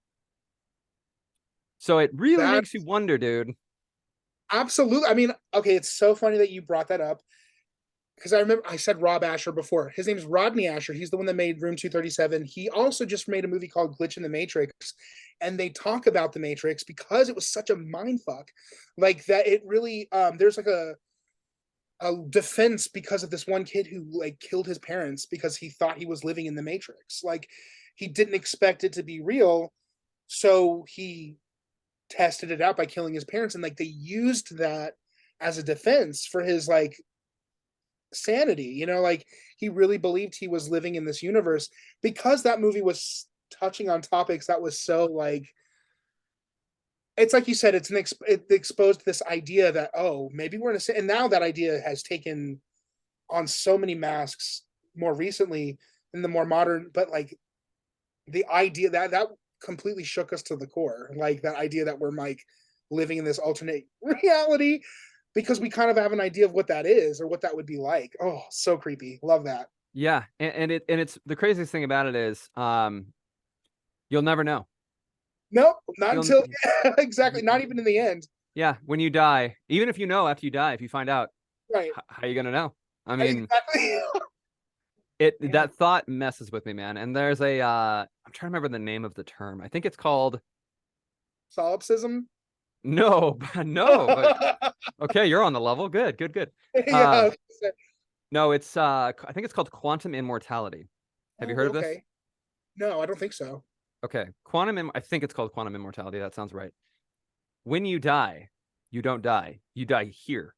So it really That makes you wonder, dude. absolutely. I mean, okay, it's so funny that you brought that up because I remember I said Rob Asher before. His name's Rodney Asher. He's the one that made Room 237. He also just made a movie called Glitch in the Matrix. And they talk about the Matrix because it was such a mind fuck. Like that it really there's like a defense because of this one kid who like killed his parents because he thought he was living in the Matrix. Like he didn't expect it to be real. So he tested it out by killing his parents. And like they used that as a defense for his like sanity, you know, like he really believed he was living in this universe because that movie was touching on topics that was so like it's like you said it exposed this idea that oh maybe we're in a and now that idea has taken on so many masks more recently in the more modern, but like the idea that completely shook us to the core, like that idea that we're like living in this alternate reality because we kind of have an idea of what that is or what that would be like. Oh, so creepy. Love that. Yeah, and it's the craziest thing about it is you'll never know. Nope, not You'll until exactly, not even in the end. Yeah, when you die, even if you know after you die, if you find out, Right. how are you gonna know? I mean, Exactly. Yeah. that thought messes with me, man. And there's a I'm trying to remember the name of the term. I think it's called Solipsism. no, no, but okay, you're on the level. Good, good, good. Uh Yeah. no, it's I think it's called quantum immortality. Have you Oh, heard of this? okay. No, I don't think so. Okay, I think it's called quantum immortality. That sounds right. When you die, you don't die. You die here.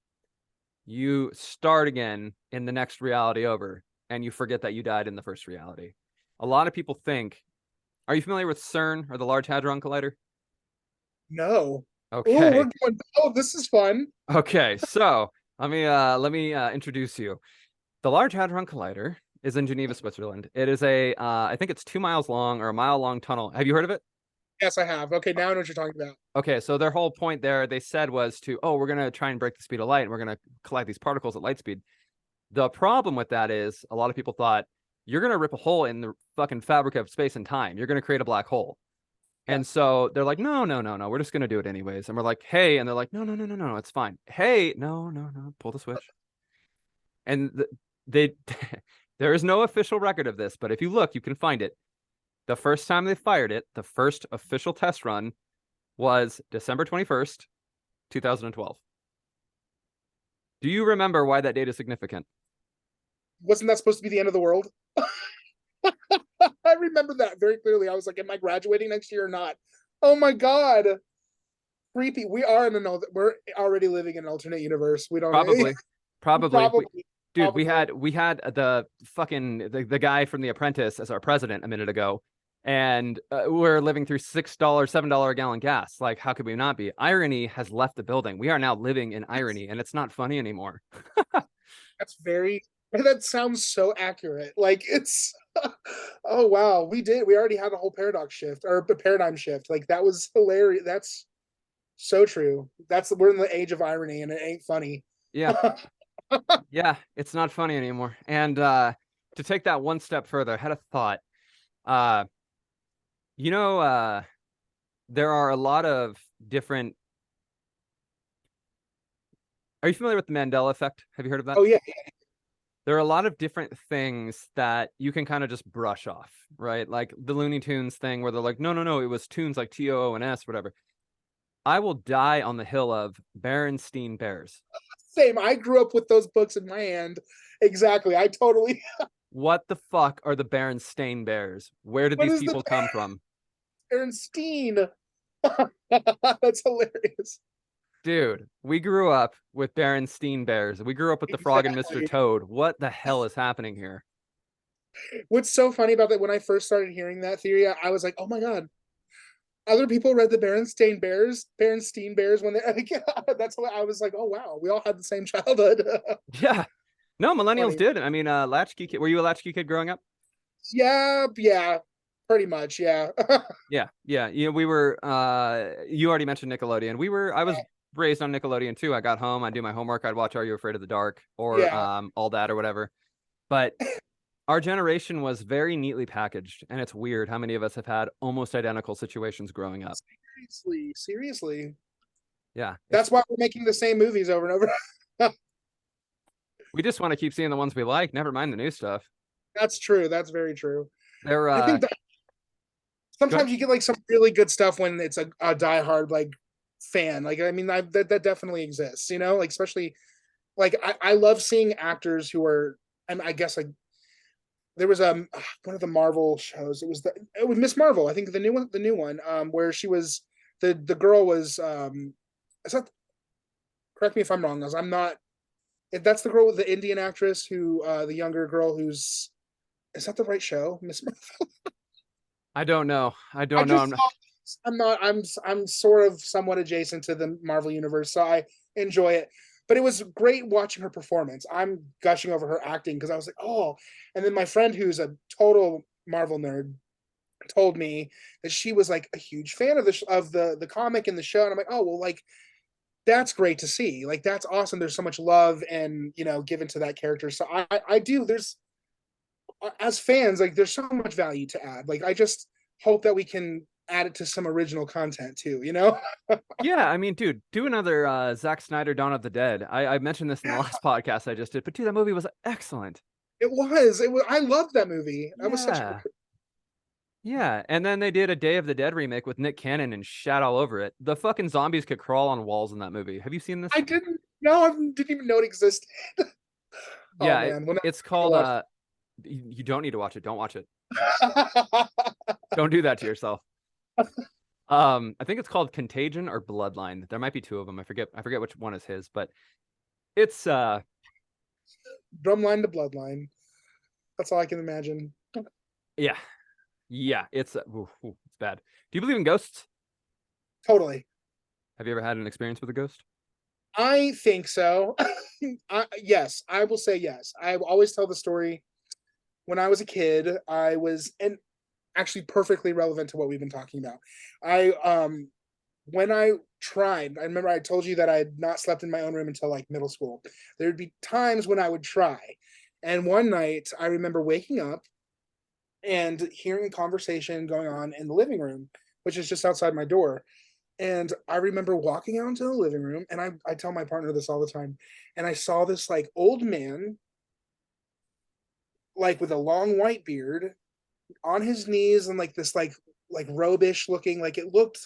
you start again in the next reality over, and you forget that you died in the first reality. A lot of people think, are you familiar with CERN, or the Large Hadron Collider? No. Oh, we're Okay. going. Oh, this is fun. Okay. So let me introduce you. The Large Hadron Collider is in Geneva, Switzerland. It is I think it's 2 miles long or a mile long tunnel. Have you heard of it? Yes, I have. Okay, now I know what you're talking about. Okay, so their whole point there, they said, was to, oh, we're gonna try and break the speed of light, and we're gonna collide these particles at light speed. The problem with that is a lot of people thought, you're gonna rip a hole in the fucking fabric of space and time. You're gonna create a black hole. Yeah, And so they're like, no, no, no, no, we're just gonna do it anyways. And we're like, hey, and they're like, no, no, no, no, no, it's fine. Hey, no, no, no, pull the switch. And they there is no official record of this, but if you look, you can find it. The first time they fired it, the first official test run was December 21st, 2012. Do you remember why that date is significant? wasn't that supposed to be the end of the world? I remember that very clearly. I was like, "Am I graduating next year or not?" Oh my god, creepy. We are in an. We're already living in an alternate universe. We don't. Probably. Probably. Probably. Dude, we Probably. had the fucking the guy from The Apprentice as our president a minute ago, and we're living through $6, $7 a gallon gas. Like, how could we not be? Irony has left the building. We are now living in irony, and it's not funny anymore. That's very. That sounds so accurate. Like it's. Oh wow, we did. We already had a whole paradox shift or a paradigm shift. Like that was hilarious. That's so true. We're in the age of irony, and it ain't funny. Yeah, yeah, it's not funny anymore. And to take that one step further, I had a thought. Uh, you know, there are a lot of different. Are you familiar with the Mandela effect? Have you heard of that? Oh yeah, There are a lot of different things that you can kind of just brush off, right? Like the Looney Tunes thing where they're like, no, no, no, it was tunes like TOONS, whatever. I will die on the hill of Berenstain Bears. same. I grew up with those books in my hand. Exactly. I totally. What the fuck are the Berenstain Bears? Where did What these is the people come from? Ernstine? That's hilarious. Dude, we grew up with Berenstain Bears. We grew up with the Frog and Mr. Exactly. Toad. What the hell is happening here? What's so funny about that? When I first started hearing that theory, I was like, "Oh my god!" Other people read the Berenstain Bears when they. Like, that's what I was like. Oh wow, we all had the same childhood. Yeah. No, millennials Funny. did. I mean, latchkey kid. Were you a latchkey kid growing up? Yeah, yeah, pretty much. Yeah. Yeah, yeah. You know, we were you already mentioned Nickelodeon. I was raised on Nickelodeon too. I got home, I'd do my homework, I'd watch Are You Afraid of the Dark, or Yeah. all that or whatever. But our generation was very neatly packaged, and it's weird how many of us have had almost identical situations growing up. Seriously, seriously. Yeah, That's why we're making the same movies over and over. we just want to keep seeing the ones we like, never mind the new stuff. That's true. That's very true. They're I think that go ahead. sometimes you get like some really good stuff when it's a diehard like fan. Like I mean, that definitely exists. You know, like especially like I love seeing actors who are. I guess like there was one of the Marvel shows. It was Miss Marvel. I think the new one where she was the girl was is that correct me if I'm wrong, as I'm not. If that's the girl with the Indian actress who the younger girl who's is that the right show, Miss Marvel? I don't know. I I don't know. just I'm not I'm sort of somewhat adjacent to the Marvel universe, so I enjoy it. But it was great watching her performance. I'm gushing over her acting because I was like, oh. And then my friend who's a total Marvel nerd told me that she was like a huge fan of the comic and the show, and I'm like, oh well, like that's great to see. Like that's awesome. There's so much love and given to that character. So I do. There's as fans, like there's so much value to add. Like I just hope that we can add it to some original content too. Yeah, I mean, dude, do another Zack Snyder Dawn of the Dead. I mentioned this in the Yeah, last podcast I just did, but dude, that movie was excellent. it was I loved that movie. That was such a Yeah. Yeah, and then they did a Day of the Dead remake with Nick Cannon and shat all over it. The fucking zombies could crawl on walls in that movie. Have you seen this? I didn't know. I didn't even know it existed. Oh Yeah, man, when it's I called watch you don't need to watch it. Don't watch it. it. Don't do that to yourself. I think it's called Contagion or Bloodline. There might be two of them. I forget which one is his, but It's Drumline to bloodline. That's all I can imagine. yeah. Yeah, it's bad. Do you believe in ghosts? Totally. Have you ever had an experience with a ghost? I think so. Yes, I will say yes. I always tell the story. When I was a kid, I was, and actually perfectly relevant to what we've been talking about. I when I tried, I remember I told you that I had not slept in my own room until like middle school. There would be times when I would try. And one night I remember waking up and hearing a conversation going on in the living room, which is just outside my door. And I remember walking out into the living room, and I tell my partner this all the time. And I saw this like old man, like with a long white beard, on his knees and like this like robish looking, like it looked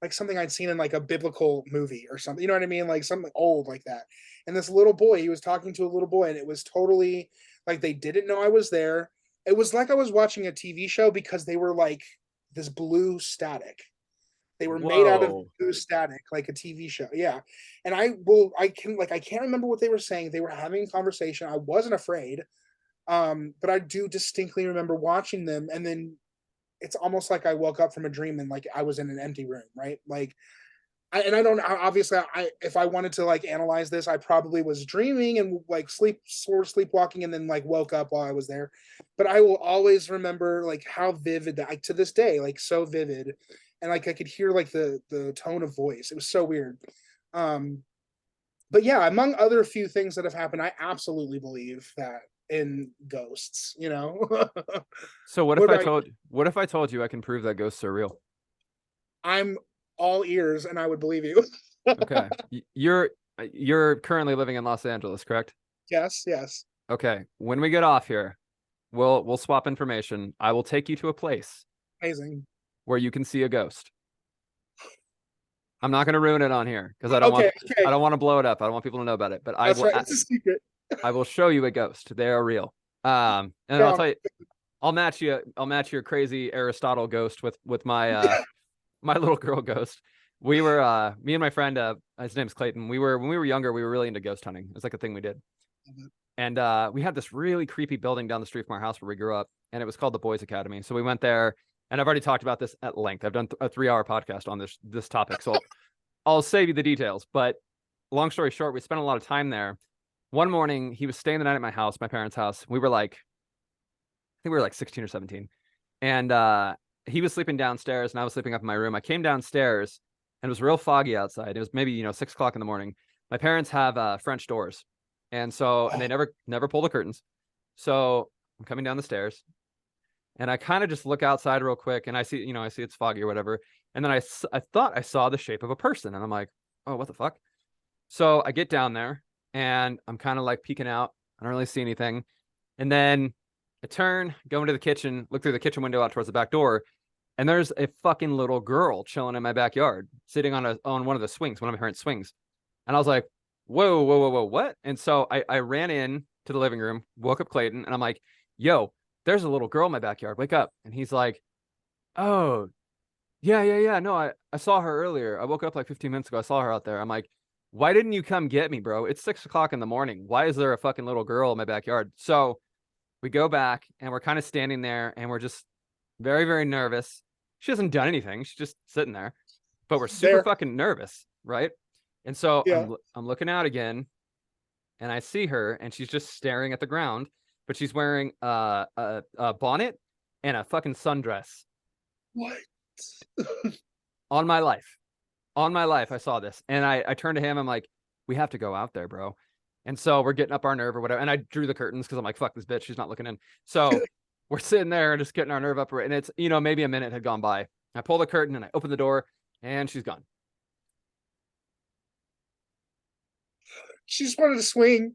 like something I'd seen in like a biblical movie or something. You know what I mean? Like something old like that. And this little boy, he was talking to a little boy, and it was totally like they didn't know I was there. It was like I was watching a TV show because they were like this blue static. They were made out of Whoa. blue static, like a TV show. Yeah. And I can't remember what they were saying. They were having a conversation. I wasn't afraid. But I do distinctly remember watching them, and then it's almost like I woke up from a dream and like I was in an empty room, right? Like and I don't obviously I if I wanted to like analyze this, I probably was dreaming and like sort of sleepwalking, and then like woke up while I was there. But I will always remember like how vivid that, like, to this day, like so vivid, and like I could hear like the tone of voice. It was so weird. Um, but yeah, among other few things that have happened, I absolutely believe that in ghosts. You know, So what about you? what if I told you I can prove that ghosts are real? I'm all ears, and I would believe you. Okay. You're currently living in Los Angeles, correct? Yes, yes, Okay. When we get off here, we'll swap information. I will take you to a place amazing. where you can see a ghost. I'm not going to ruin it on here because Okay, I okay, don't want to blow it up. I don't want people to know about it, but that's right. It's a secret. I will show you a ghost. They are real. And I'll Yeah, tell you, I'll match your crazy Aristotle ghost with my my little girl ghost. We were me and my friend his name's Clayton. We were when we were younger, we were really into ghost hunting. It was like a thing we did. And we had this really creepy building down the street from our house where we grew up, and it was called the Boys Academy. So we went there, and I've already talked about this at length. I've done a 3-hour podcast on this topic, so I'll save you the details. But long story short, we spent a lot of time there. One morning, he was staying the night at my house, my parents' house. We were like, I think we were like 16 or 17, and he was sleeping downstairs, and I was sleeping up in my room. I came downstairs, and it was real foggy outside. It was maybe 6 o'clock in the morning. My parents have French doors, and they never pull the curtains. So I'm coming down the stairs, and I kind of just look outside real quick, and I see it's foggy or whatever. And then I thought I saw the shape of a person, and I'm like, oh, what the fuck? So I get down there, and I'm kind of like peeking out. I don't really see anything. And then I turn, go into the kitchen, look through the kitchen window out towards the back door, and there's a fucking little girl chilling in my backyard, sitting on one of the swings, one of my parents' swings. And I was like, whoa, whoa, whoa, whoa, what? And so I ran in to the living room, woke up Clayton, and I'm like, yo, there's a little girl in my backyard. Wake up. And he's like, oh, yeah, yeah, yeah. No, I saw her earlier. I woke up like 15 minutes ago. I saw her out there. I'm like, why didn't you come get me, bro? It's 6 o'clock in the morning. Why is there a fucking little girl in my backyard? So we go back, and we're kind of standing there, and we're just very, very nervous. She hasn't done anything. She's just sitting there, but we're super there. fucking nervous, right? And so Yeah. I'm looking out again, and I see her, and she's just staring at the ground, but she's wearing a bonnet and a fucking sundress. What? On my life. On my life, I saw this. And I turned to him, I'm like, we have to go out there, bro. And so we're getting up our nerve or whatever. And I drew the curtains because I'm like, fuck this bitch. She's not looking in. So we're sitting there and just getting our nerve up. And it's, maybe a minute had gone by. I pull the curtain and I open the door, and she's gone. She just wanted to swing.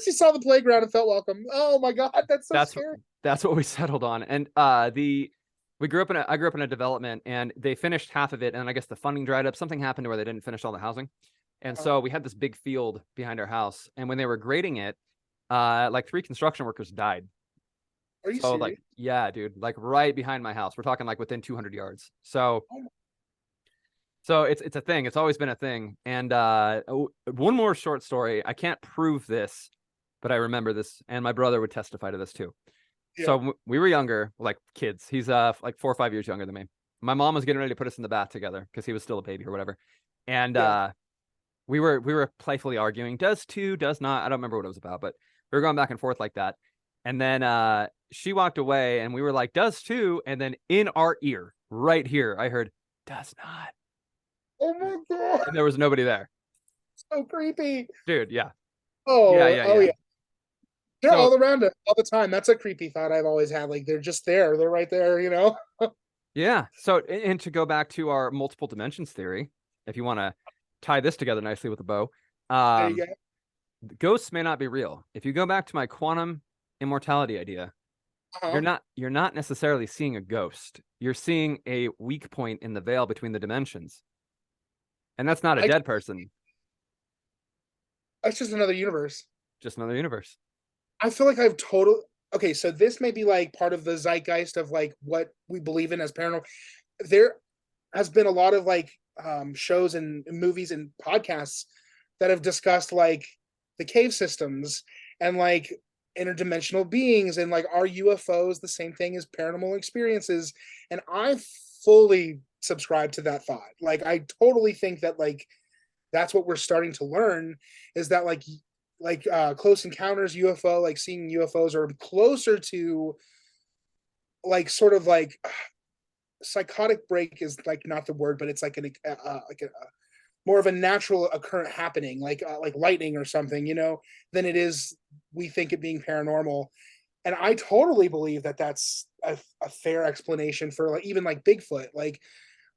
She saw the playground and felt welcome. Oh my god, that's so That's scary. that's what we settled on. And I grew up in a development, and they finished half of it, and I guess the funding dried up. Something happened to where they didn't finish all the housing. And so we had this big field behind our house, and when they were grading it, like 3 construction workers died. Are you So serious? like, yeah, dude, like right behind my house. We're talking like within 200 yards. So Oh So it's a thing. It's always been a thing. And one more short story. I can't prove this, but I remember this, and my brother would testify to this too. Yeah. So we were younger, like kids. He's like 4 or 5 years younger than me. My mom was getting ready to put us in the bath together because he was still a baby or whatever. And Yeah. we were playfully arguing, does two, does not. I don't remember what it was about, but we were going back and forth like that. And then she walked away, and we were like, does two, and then in our ear, right here, I heard, does not. Oh my god, And there was nobody there. so creepy. Dude, yeah. Yeah, Oh, yeah, oh yeah. yeah. They're So all around us all the time. That's a creepy thought I've always had. Like they're just there. They're right there, you know? yeah. So and to go back to our multiple dimensions theory, if you want to tie this together nicely with a bow, There you um, go. ghosts may not be real. If you go back to my quantum immortality idea, Uh-huh. you're not necessarily seeing a ghost. You're seeing a weak point in the veil between the dimensions. And that's not a I dead person, It's just another universe. just another universe. I feel like I've total okay, so this may be like part of the zeitgeist of like what we believe in as paranormal. There has been a lot of like shows and movies and podcasts that have discussed like the cave systems and like interdimensional beings and like are UFOs the same thing as paranormal experiences? And I fully subscribe to that thought. Like I totally think that like that's what we're starting to learn is that close encounters UFO, like seeing UFOs are closer to like sort of like psychotic break is like not the word, but it's like like a more of a natural occurrent happening, like lightning or something, you know, than it is we think it being paranormal. And I totally believe that that's a fair explanation for like even like Bigfoot. Like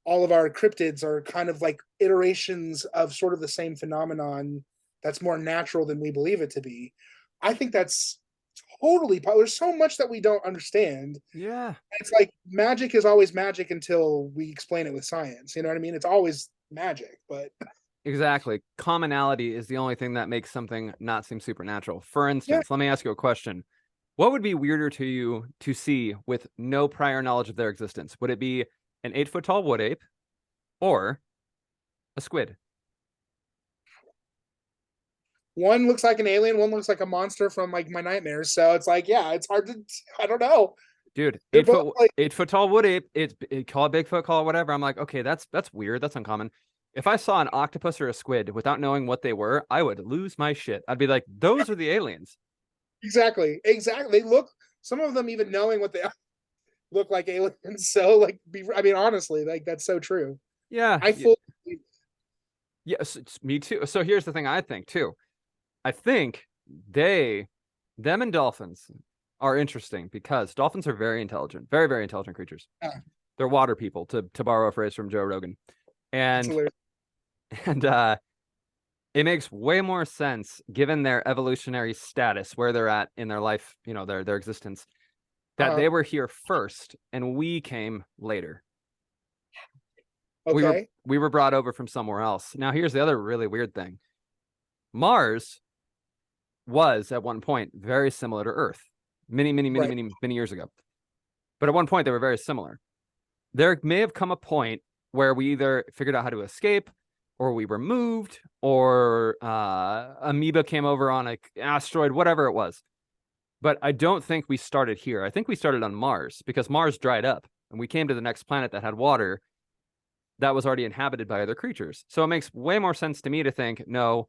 all of our cryptids are kind of like iterations of sort of the same phenomenon that's more natural than we believe it to be. I think that's totally there's so much that we don't understand. Yeah. It's like magic is always magic until we explain it with science. You know what I mean? It's always magic, but Exactly. Commonality is the only thing that makes something not seem supernatural. For yeah. instance, let me ask you a question. What would be weirder to you to see with no prior knowledge of their existence? Would it be an 8 foot tall wood ape or a squid? One looks like an alien, one looks like a monster from like my nightmares. So it's like, yeah, it's hard to I don't know. Dude, They're both like 8 foot tall wood ape. Call it Bigfoot, call it whatever. I'm like, okay, that's weird. That's uncommon. If I saw an octopus or a squid without knowing what they were, I would lose my shit. I'd be like, those are the aliens. exactly, exactly. They look some of them even knowing what they look like aliens. So like I mean honestly, like that's so true. Yeah, I fully yes, me too. So here's the thing I think too. I think them and dolphins are interesting because dolphins are very intelligent, very, very intelligent creatures. yeah, They're water people, to borrow a phrase from Joe Rogan. it's And hilarious. and it makes way more sense given their evolutionary status, where they're at in their life, their existence, that Uh-huh. they were here first and we came later. We were Okay. we were brought over from somewhere else. Now here's the other really weird thing. Mars was at one point very similar to Earth, many, many, many, Right. many, many years ago. But at one point, they were very similar. There may have come a point where we either figured out how to escape, or we were moved, or amoeba came over on an asteroid, whatever it was. But I don't think we started here. I think we started on Mars because Mars dried up, and we came to the next planet that had water that was already inhabited by other creatures. So it makes way more sense to me to think, no,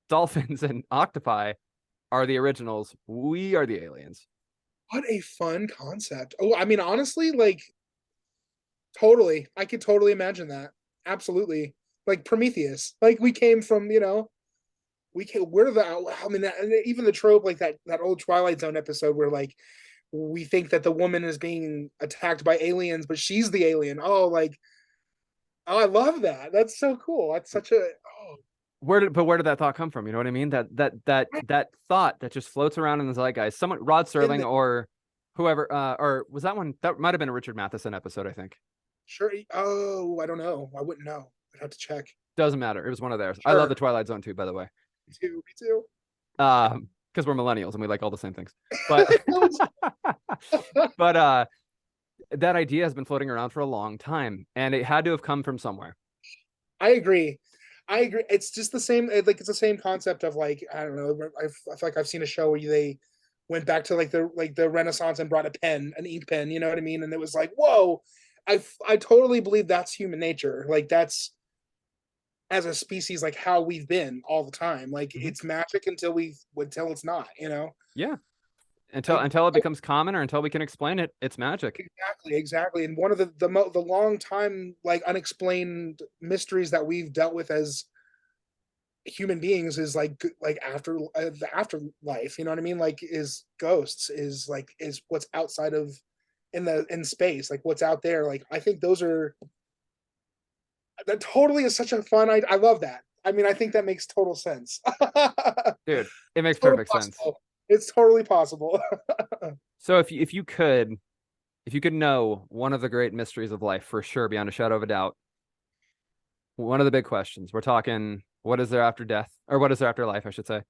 dolphins and octopi are the originals. We are the aliens. What a fun concept. Oh, I mean, honestly, like totally. I could totally imagine that. Absolutely. Like Prometheus. Like we came from, you know, we came we're the I mean even the trope like that old Twilight Zone episode where like we think that the woman is being attacked by aliens, but she's the alien. Oh, I love that. That's so cool. That's such a oh Where did that thought come from? You know what I mean? That thought that just floats around in the zeitgeist. Someone, Rod in Serling the or whoever, or was that one? That might have been a Richard Matheson episode, I think. sure. Oh, I don't know. I wouldn't know. I'd have to check. Doesn't matter. It was one of theirs. I love Sure. the Twilight Zone too, by the way. Me too. Me too. Because we're millennials and we like all the same things. But but that idea has been floating around for a long time, and it had to have come from somewhere. I agree. I agree. It's just the same. Like it's the same concept of like I don't know. I feel like I've seen a show where they went back to like the Renaissance and brought a pen, an ink pen. You know what I mean? And it was like, whoa. I totally believe that's human nature. Like that's as a species, like how we've been all the time. Like Mhm. it's magic until it's not. You know. Yeah. Until I, until it becomes common or until we can explain it, it's magic. exactly. And one of the long time like unexplained mysteries that we've dealt with as human beings is like after the afterlife. You know what I mean? Like is ghosts is what's outside of in space, like what's out there. Like I think those are that totally is such a fun. I love that. I mean, I think that makes total sense. Dude, it makes Total perfect sense. possible. It's totally possible. So if you could know one of the great mysteries of life for sure, beyond a shadow of a doubt, one of the big questions. We're talking what is there after death? Or what is there after life, I should say.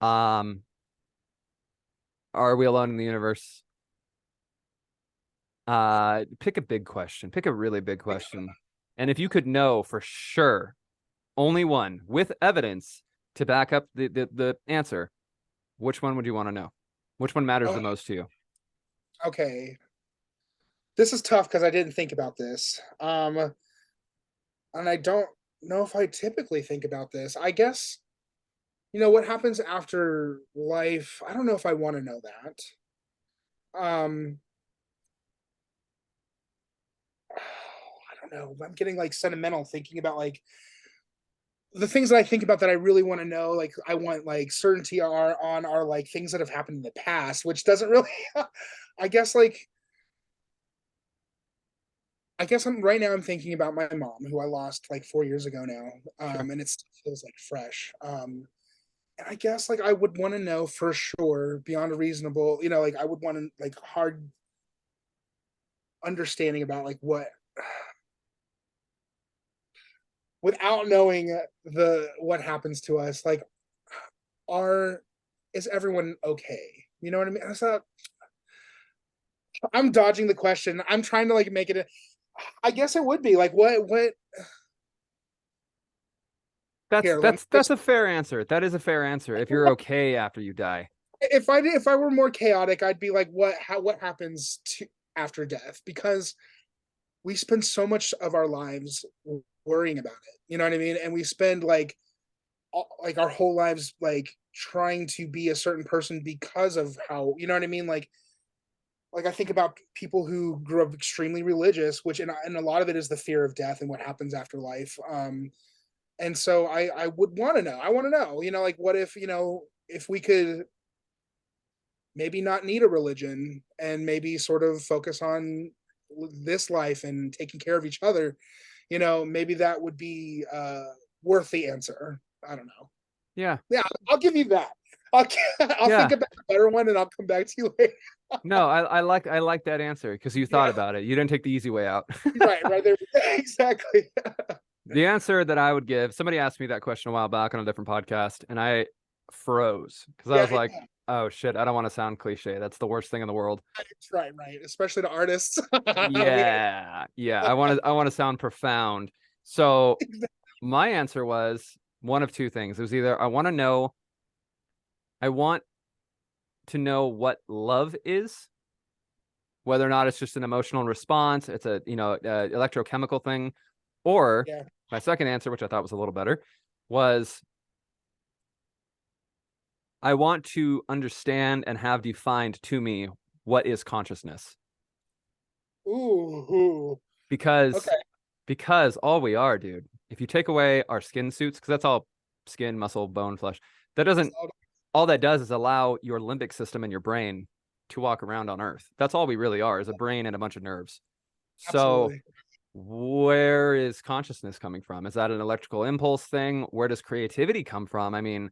Um, are we alone in the universe? Pick a big question. Pick a really big question. And if you could know for sure, only one with evidence to back up the answer, which one would you want to know? Which one matters Oh, the most to you? okay, this is tough because I didn't think about this. And I don't know if I typically think about this. I guess what happens after life. I don't know if I want to know that. Um, I don't know. I'm getting like sentimental thinking about like the things that I think about that I really want to know. Like I want like certainty are like things that have happened in the past, which doesn't really. I guess like I guess I'm right now. I'm thinking about my mom, who I lost like 4 years ago now, Sure. and it still feels like fresh. And I guess like I would want to know for sure, beyond a reasonable, like I would want to like hard understanding about like what without knowing what happens to us, like are is everyone okay? You know what I mean? I'm dodging the question. I'm trying to like make it. I guess it would be like what That's here. Let me that's that's a fair answer. That is a fair answer. If you're okay after you die. if I were more chaotic, I'd be like what happens to after death because we spend so much of our lives worrying about it. You know what I mean? And we spend like our whole lives like trying to be a certain person because of how you know what I mean. Like I think about people who grew up extremely religious, which and a lot of it is the fear of death and what happens after life. And so I would want to know. I want to know. Like what if if we could maybe not need a religion and maybe sort of focus on this life and taking care of each other. Maybe that would be worth the answer. I don't know. Yeah. Yeah, I'll give you that. I'll I'll think Yeah. about a better one and I'll come back to you later. No, I like that answer because you thought Yeah, about it. You didn't take the easy way out. right there. Exactly. The answer that I would give, somebody asked me that question a while back on a different podcast, and I froze because I Yeah, was like, oh shit, I don't want to sound cliche. That's the worst thing in the world. right. Especially to artists. Yeah. Yeah. I want to sound profound. So my answer was one of two things. It was either I want to know what love is, whether or not it's just an emotional response, it's a electrochemical thing, or Yeah. my second answer, which I thought was a little better, was I want to understand and have defined to me what is consciousness. Ooh. Because Okay. because all we are, dude, if you take away our skin suits, because that's all skin, muscle, bone, flesh, that doesn't all that does is allow your limbic system in your brain to walk around on Earth. That's all we really are, is a brain and a bunch of nerves. So Absolutely. where is consciousness coming from? Is that an electrical impulse thing? Where does creativity come from? I mean,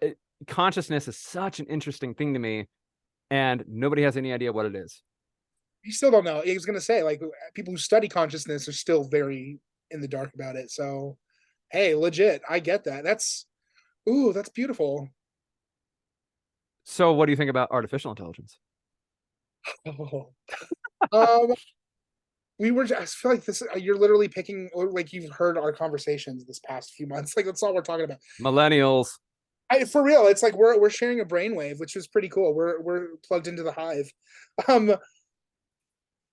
it, consciousness is such an interesting thing to me, and nobody has any idea what it is. You still don't know. I was gonna say, like, people who study consciousness are still very in the dark about it. So, hey, legit, I get that. That's beautiful. So, what do you think about artificial intelligence? Oh. Um, we were I feel like this you're literally picking, or like you've heard our conversations this past few months. Like that's all we're talking about. Millennials. For real, it's like we're sharing a brainwave, which is pretty cool. We're plugged into the hive. Um,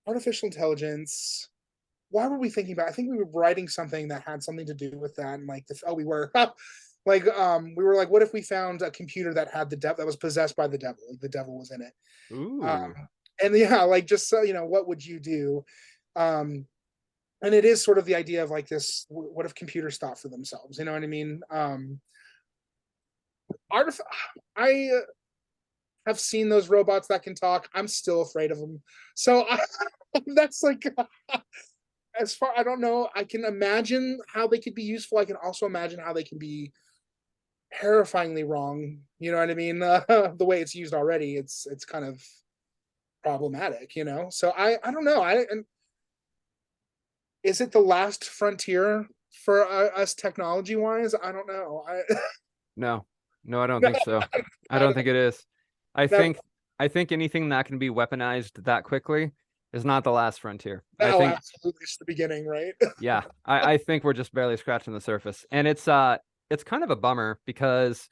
artificial intelligence. Why were we thinking about? I think we were writing something that had something to do with that, and like we were like we were like, what if we found a computer that had the devil, that was possessed by the devil, like the devil was in it. Ooh. Um, and yeah, like just so you know, what would you do? Um, and it is sort of the idea of like this: what if computers thought for themselves? You know what I mean? Artif- I have seen those robots that can talk. I'm still afraid of them. So that's like as far I don't know. I can imagine how they could be useful. I can also imagine how they can be terrifyingly wrong. You know what I mean? The way it's used already, it's kind of problematic. You know. So I don't know. I and is it the last frontier for us technology wise? I don't know. No, no, I don't think so. I don't think it is. I that, think I think anything that can be weaponized that quickly is not the last frontier. I oh, think, absolutely, it's the beginning, right? yeah, I think we're just barely scratching the surface. And it's kind of a bummer because,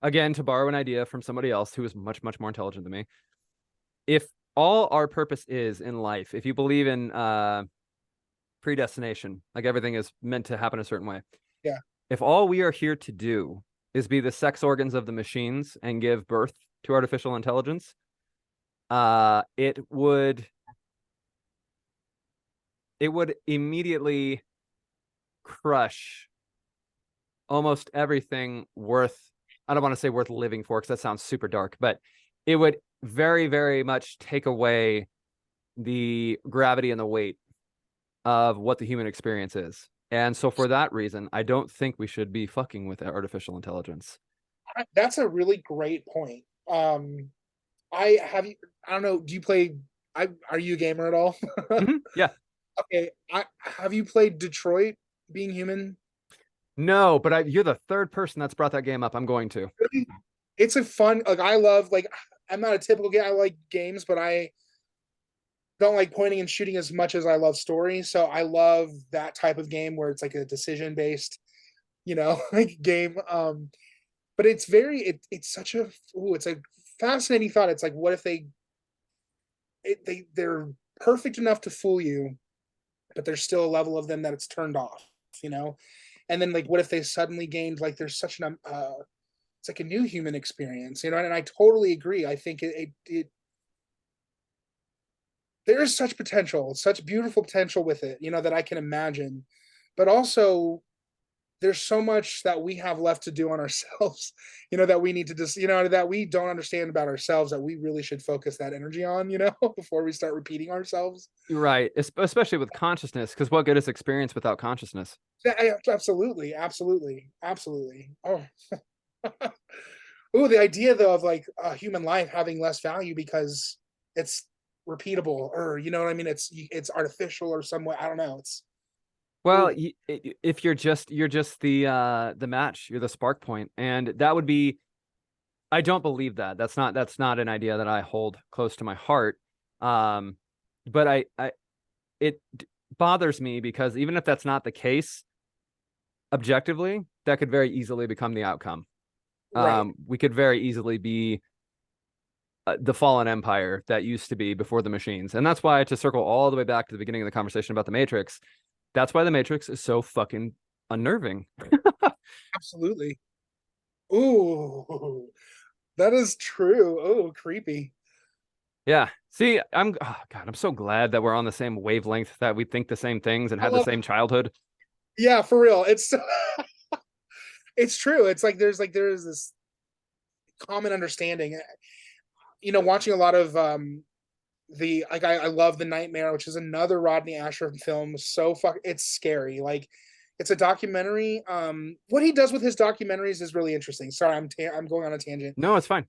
again, to borrow an idea from somebody else who is much, much more intelligent than me, if all our purpose is in life, if you believe in predestination, like everything is meant to happen a certain way, Yeah. if all we are here to do is be the sex organs of the machines and give birth to artificial intelligence, it would immediately crush almost everything worth, I don't want to say worth living for because that sounds super dark, but it would very, very much take away the gravity and the weight of what the human experience is. And so for that reason, I don't think we should be fucking with artificial intelligence. That's a really great point. I have you. I don't know. Do you play? Are you a gamer at all? Yeah. Okay. I have you played Detroit Being Human? No, but you're the third person that's brought that game up. I'm going to. It's a fun. Like I love. Like I'm not a typical game. I like games, but I don't like pointing and shooting as much as I love story. So I love that type of game where it's like a decision based, like game. But it's it's such a it's a fascinating thought. It's like what if they're perfect enough to fool you, but there's still a level of them that it's turned off, you know? And then like what if they suddenly gained like there's such an it's like a new human experience, you know? And I totally agree. I think it there is such potential, such beautiful potential with it, that I can imagine. But also there's so much that we have left to do on ourselves, that we need to just, that we don't understand about ourselves that we really should focus that energy on, before we start repeating ourselves. You're right, especially with consciousness, because what good is experience without consciousness? Yeah, absolutely, absolutely, absolutely. Oh, ooh, the idea though of like a human life having less value because it's repeatable, or you know what I mean? It's artificial or some way. I don't know. It's Well, ooh, if you're just the match, you're the spark point, and that would be. I don't believe that. That's not an idea that I hold close to my heart. Um, but it bothers me because even if that's not the case, objectively, that could very easily become the outcome. right. We could very easily be the fallen empire that used to be before the machines. And that's why, to circle all the way back to the beginning of the conversation about the Matrix, that's why the Matrix is so fucking unnerving. Absolutely. Ooh, that is true. Oh, creepy. Yeah. See, oh God, I'm so glad that we're on the same wavelength, that we think the same things and I had the love. same childhood. Yeah, for real. It's true. It's like there's this common understanding. Watching a lot of the like I love The Nightmare, which is another Rodney Asher film. So it's scary. Like it's a documentary. What he does with his documentaries is really interesting. Sorry, I'm going on a tangent. No, it's fine.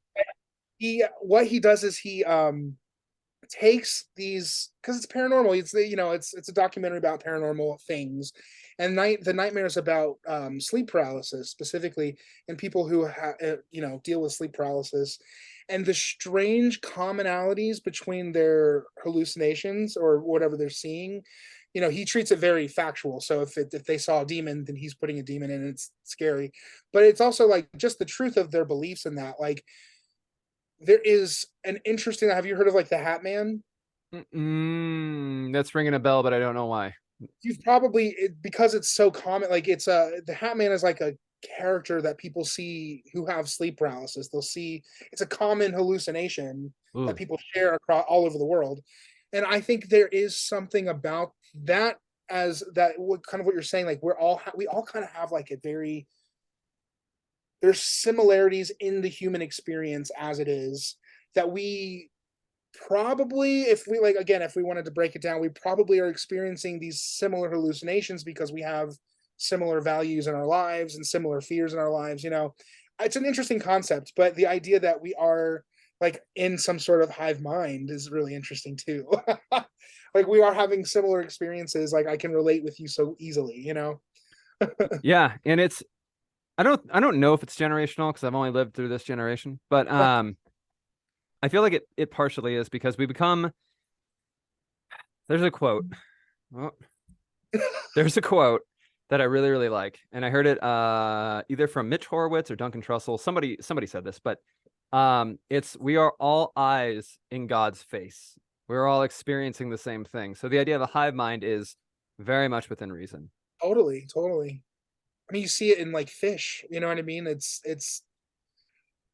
What he does is he takes these, because it's paranormal. It's a documentary about paranormal things, and the nightmare is about sleep paralysis specifically, and people who deal with sleep paralysis. and the strange commonalities between their hallucinations or whatever they're seeing. You know, he treats it very factual. So if they saw a demon, then he's putting a demon in. It's scary, but it's also like just the truth of their beliefs in that. Like there is an interesting. Have you heard of like the Hat Man? That's ringing a bell, but I don't know why. You've probably because it's so common. Like it's a the Hat Man is like a character that people see who have sleep paralysis. They'll see it's a common hallucination that Ooh. people share across all over the world, and I think there is something about that as that what kind of what you're saying. Like we all kind of have like a very there's similarities in the human experience as it is that we probably if we like again if we wanted to break it down we probably are experiencing these similar hallucinations because we have similar values in our lives and similar fears in our lives, you know. It's an interesting concept, but the idea that we are like in some sort of hive mind is really interesting too. Like we are having similar experiences, like I can relate with you so easily, you know. Yeah, and it's I don't know if it's generational because I've only lived through this generation, but I feel like it partially is because we become there's a quote. Oh, there's a quote that I really, really like. And I heard it either from Mitch Horowitz or Duncan Trussell. Somebody said this, but it's we are all eyes in God's face. We're all experiencing the same thing. So the idea of a hive mind is very much within reason. Totally, totally. I mean, you see it in like fish, you know what I mean? It's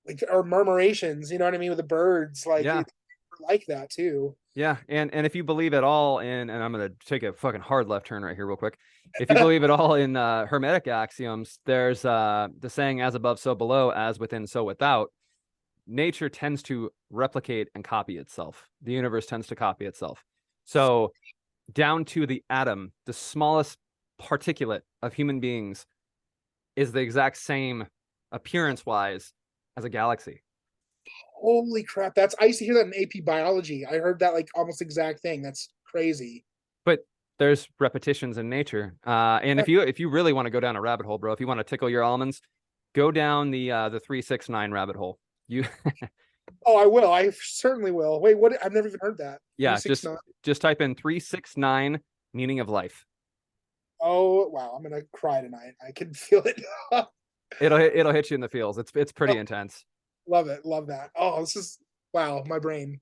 like or murmurations, you know what I mean, with the birds, like Yeah. it's like that too. Yeah, and if you believe at all in, and I'm gonna take a fucking hard left turn right here, real quick. If you believe at all in hermetic axioms, there's the saying "as above, so below; as within, so without." Nature tends to replicate and copy itself. The universe tends to copy itself. So down to the atom, the smallest particulate of human beings is the exact same appearance-wise as a galaxy. Holy crap! That's I used to hear that in AP biology. I heard that like almost exact thing. That's crazy. But there's repetitions in nature. And if you really want to go down a rabbit hole, bro, if you want to tickle your almonds, go down the 369 rabbit hole. You Oh, I will. I certainly will. Wait, what? I've never even heard that. Three yeah, six nine. just type in 369 meaning of life. Oh wow, I'm gonna cry tonight. I can feel it. It'll hit you in the feels. It's Oh, pretty intense. love it. Love that. Oh, this is wow. My brain.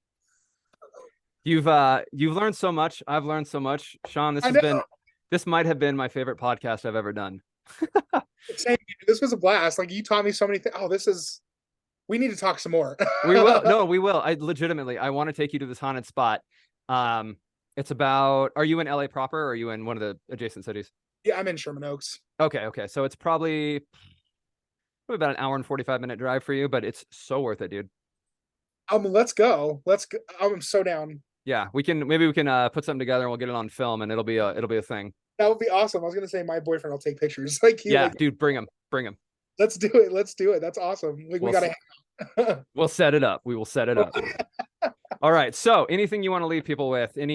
You've learned so much. I've learned so much. Sean, I know. this might have been my favorite podcast I've ever done. Same. This was a blast. Like you taught me so many things. Oh, this is. We need to talk some more. We will. No, we will. I legitimately I want to take you to this haunted spot. It's about are you in LA proper or are you in one of the adjacent cities? Yeah, I'm in Sherman Oaks. Okay, okay. So it's probably about an hour and 45-minute drive for you, but it's so worth it, dude. Let's go. Let's go. I'm so down. Yeah, maybe we can put something together and we'll get it on film and it'll be a thing. That would be awesome. I was gonna say my boyfriend will take pictures. Like he Yeah, like dude, bring him. Bring him. let's do it. Let's do it. That's awesome. Like we We'll gotta we'll set it up. We will set it up. All right. So, anything you want to leave people with? Do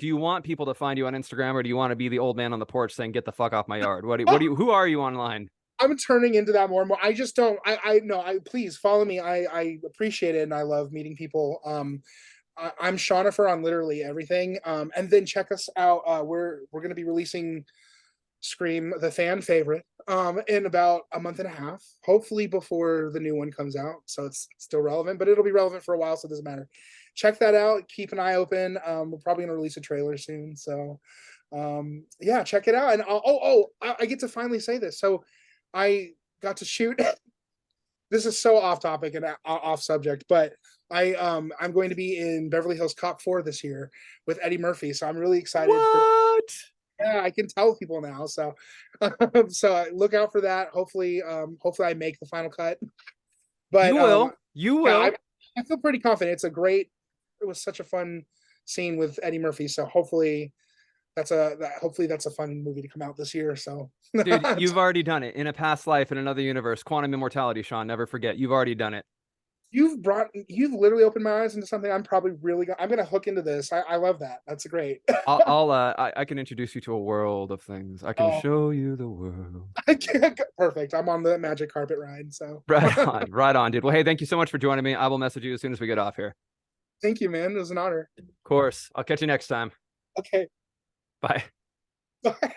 you want people to find you on Instagram or do you want to be the old man on the porch saying get the fuck off my yard? Who are you online? I'm turning into that more and more. I just don't I no, I please follow me. I appreciate it and I love meeting people. I'm Shonifer on literally everything. And then check us out. We're gonna be releasing Scream, the fan favorite, in about a month and a half, hopefully before the new one comes out. So it's still relevant, but it'll be relevant for a while, so it doesn't matter. Check that out. Keep an eye open. We're probably gonna release a trailer soon. So yeah, check it out. And I get to finally say this. So I got to shoot. This is so off topic and off subject, but I'm going to be in Beverly Hills Cop 4 this year with Eddie Murphy. So I'm really excited. What? Yeah, I can tell people now. So so look out for that. Hopefully hopefully I make the final cut. But You will. You will. yeah, I feel pretty confident. It was such a fun scene with Eddie Murphy. So hopefully that's a fun movie to come out this year. So Dude, you've already done it in a past life in another universe. Quantum immortality, Sean. Never forget. You've already done it. you've literally opened my eyes into something I'm probably I'm gonna hook into this. I love that. That's great. I can introduce you to a world of things. I can Oh, show you the world. perfect. I'm on the magic carpet ride. So Right on, dude. Well, hey, thank you so much for joining me. I will message you as soon as we get off here. thank you, man. It was an honor. Of course. I'll catch you next time. Okay. Bye. Bye.